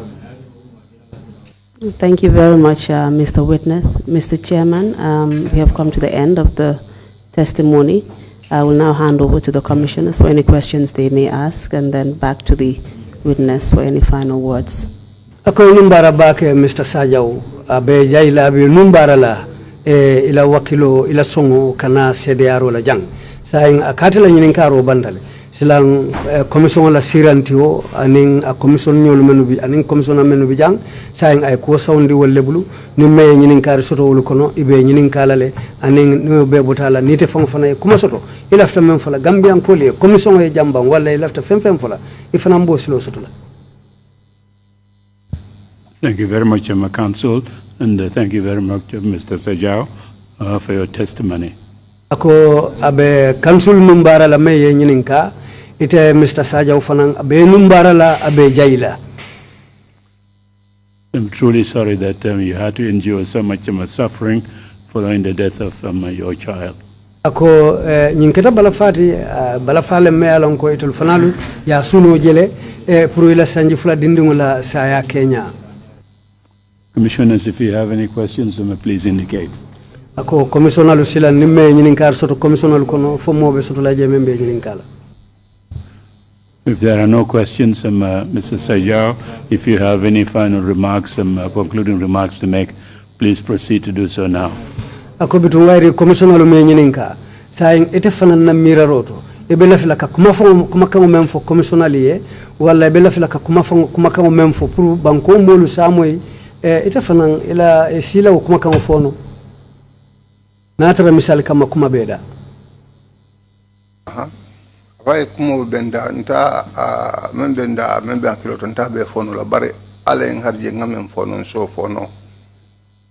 Thank you very much, Mr. Witness. Mr. Chairman, we have come to the end of the testimony. I will now hand over to the commissioners for any questions they may ask, and then back to the witness for any final words. Ako numbara bake Mr. Sarjaw abe jaila be numbara la ila wakilo ila songo kana CDR la jang saing akatela nyinin karo bandale silang commission la sirantio aning a commission nyol menubi aning commission menubi jang saing ay ko sawndi wolle bulu ni me nyinin kar soto wulu kono ibe nyinin kalale aning no be botala nite fon fana kuma soto ilafta men fala gambian koli commission e jambang wala ilafta fem fala ifana mbo silo soto la. Thank you very much, Council, and thank you very much, Mr. Sarjaw, for your testimony. Ako abe council numbara la meye nyininka ite Mr. Sarjaw fanang abe numbara la abe jaila. I'm truly sorry that you had to endure so much suffering following the death of your child. Ako nyinketa balafale me alon ko itul fanalu ya suno jele pour ila sanji fula dindingu la saya Kenya. Commissioners, if you have any questions, please indicate. Ako commissioner sila nimme nyininkar soto commissioner kono fomobe soto la jemembe nyininkala. If there are no questions, Mr. Sarjaw, if you have any final remarks, concluding remarks to make, please proceed to do so now. Ako bitungwairi commissioner me nyininka saing ite fanan na miraroto ebe lafila ka kuma kamo memfo commissioner liye wala ebe lafila ka kuma kamo memfo pour banko molu samoy ita fanan ila sila kuma kamo fono na tara misali kama kuma beda Vai kuma benda nta membe ankiloto nta be fono la bare ale ngarje ngamen fono so fono.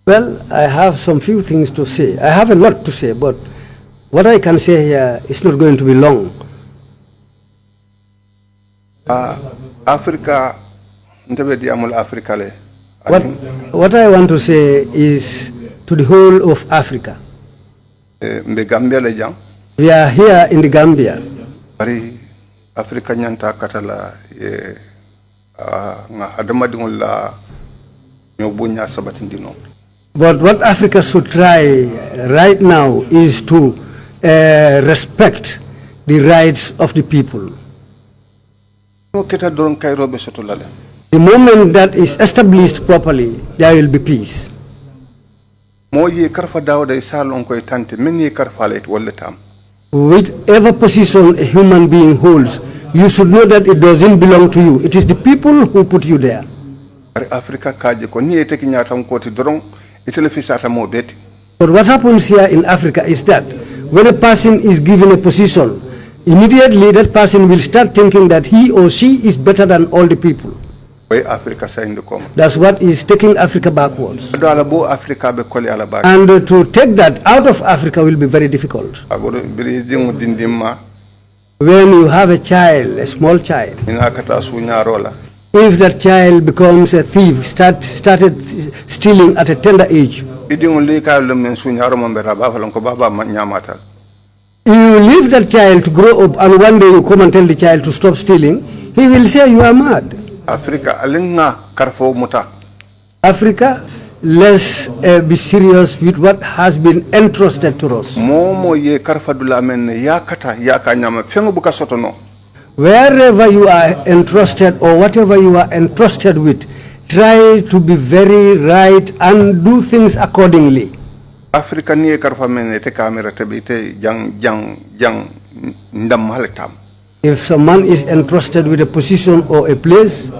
Well, I have some few things to say. I have a lot to say, but what I can say here is not going to be long. Africa ntabe di amul Africa le. What I want to say is to the whole of Africa. Mbe Gambia le jang. We are here in the Gambia. Bari Africa nyanta katala nga adamadingol la nyobunya sabatindino. But what Africa should try right now is to respect the rights of the people. The moment that is established properly, there will be peace. Whichever position a human being holds, you should know that it doesn't belong to you. It is the people who put you there. But what happens here in Africa is that when a person is given a position, immediately that person will start thinking that he or she is better than all the people. That's what is taking Africa backwards. And to take that out of Africa will be very difficult. When you have a child, a small child, if that child becomes a thief, started stealing at a tender age, you leave that child to grow up, and one day you come and tell the child to stop stealing, he will say you are mad. Africa, let's be serious with what has been entrusted to us. Wherever you are entrusted or whatever you are entrusted with, try to be very right and do things accordingly. If someone is entrusted with a position or a place,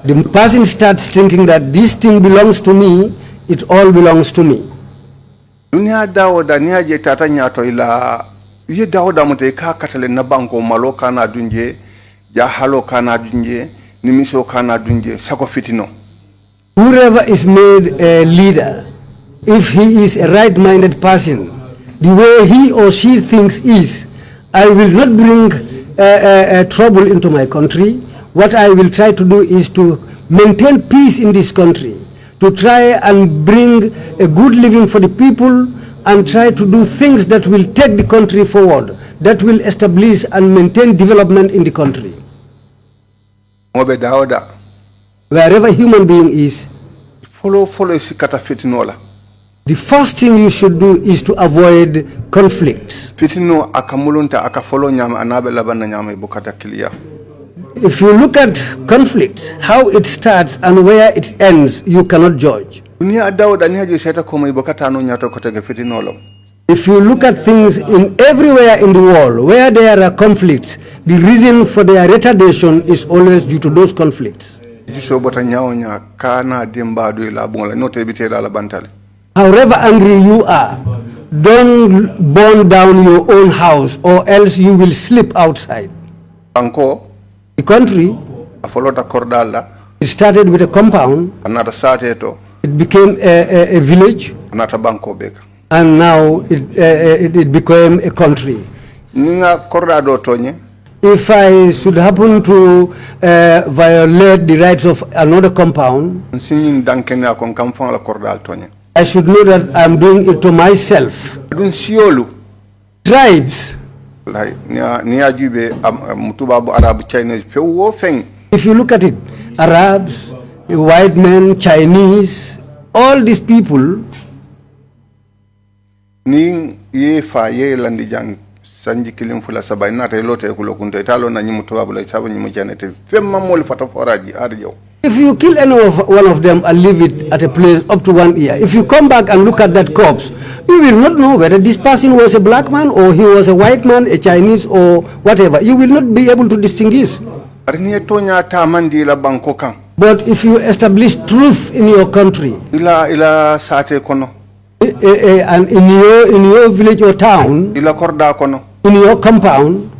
the person starts thinking that this thing belongs to me, it all belongs to me. Whoever is made a leader, if he is a right-minded person, the way he or she thinks is, I will not bring trouble into my country. What I will try to do is to maintain peace in this country, to try and bring a good living for the people, and try to do things that will take the country forward, that will establish and maintain development in the country. Wherever human being is, the first thing you should do is to avoid conflicts. If you look at conflicts, how it starts and where it ends, you cannot judge. If you look at things in everywhere in the world where there are conflicts, the reason for their retardation is always due to those conflicts. However angry you are, don't burn down your own house or else you will sleep outside. The country, it started with a compound, it became a village, and now it became a country. If I should happen to violate the rights of another compound, I should know that I'm doing it to myself. Tribes, if you look at it, Arabs, white men, Chinese, all these people, if you kill any one of them and leave it at a place up to 1 year, if you come back and look at that corpse, you will not know whether this person was a black man or he was a white man, a Chinese or whatever. You will not be able to distinguish. But if you establish truth in your country, and in your village or town, in your compound,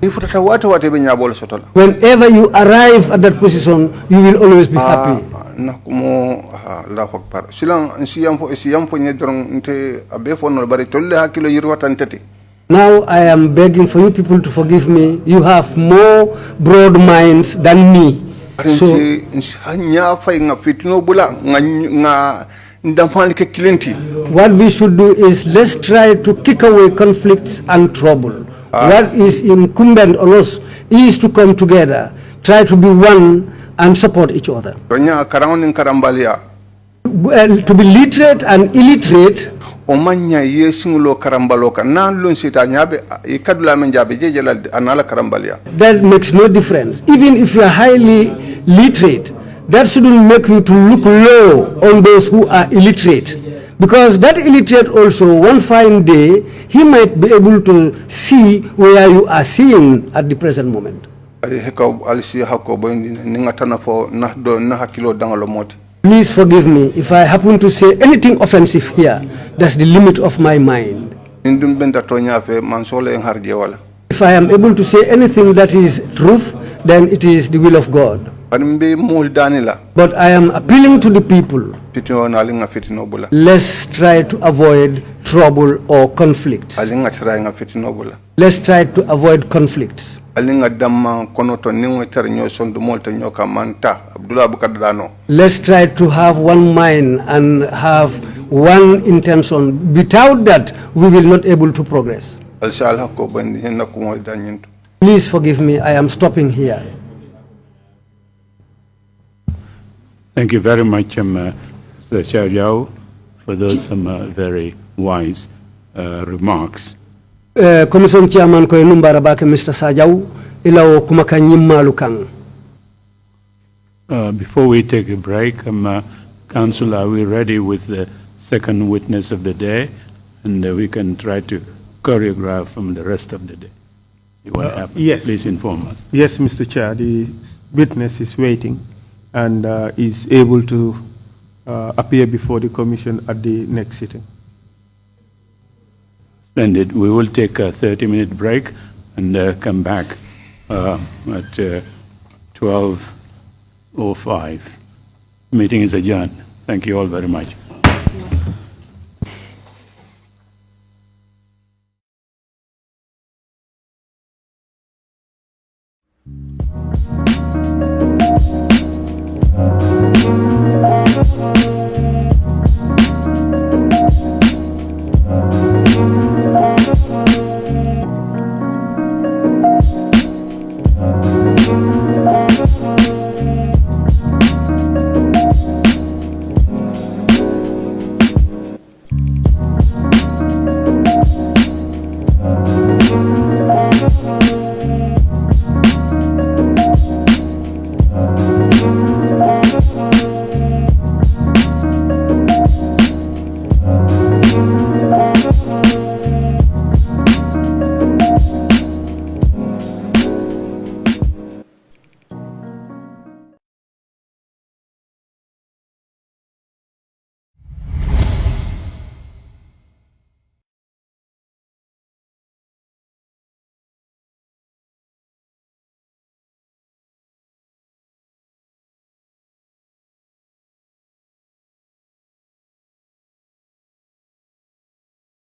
whenever you arrive at that position, you will always be happy. Now I am begging for you people to forgive me. You have more broad minds than me. So, what we should do is let's try to kick away conflicts and trouble. What is incumbent on us is to come together, try to be one and support each other. To be literate and illiterate, that makes no difference. Even if you are highly literate, that shouldn't make you to look low on those who are illiterate. Because that illiterate also, one fine day, he might be able to see where you are seeing at the present moment. Please forgive me if I happen to say anything offensive here. That's the limit of my mind. If I am able to say anything that is truth, then it is the will of God. But I am appealing to the people. Let's try to avoid trouble or conflicts. Let's try to avoid conflicts. Let's try to have one mind and have one intention. Without that, we will not able to progress. Please forgive me, I am stopping here. Thank you very much, Mr. Sarjaw, for those very wise remarks. Commission Chairman ko numbara bake Mr. Sarjaw ilawo kumaka nyimmalu kang. Before we take a break, Council, are we ready with the second witness of the day? And we can try to choreograph from the rest of the day. Yes. Please inform us. Yes, Mr. Chair, the witness is waiting and is able to appear before the commission at the next sitting. Splendid. We will take a 30-minute break and come back at 12:05. Meeting is adjourned. Thank you all very much.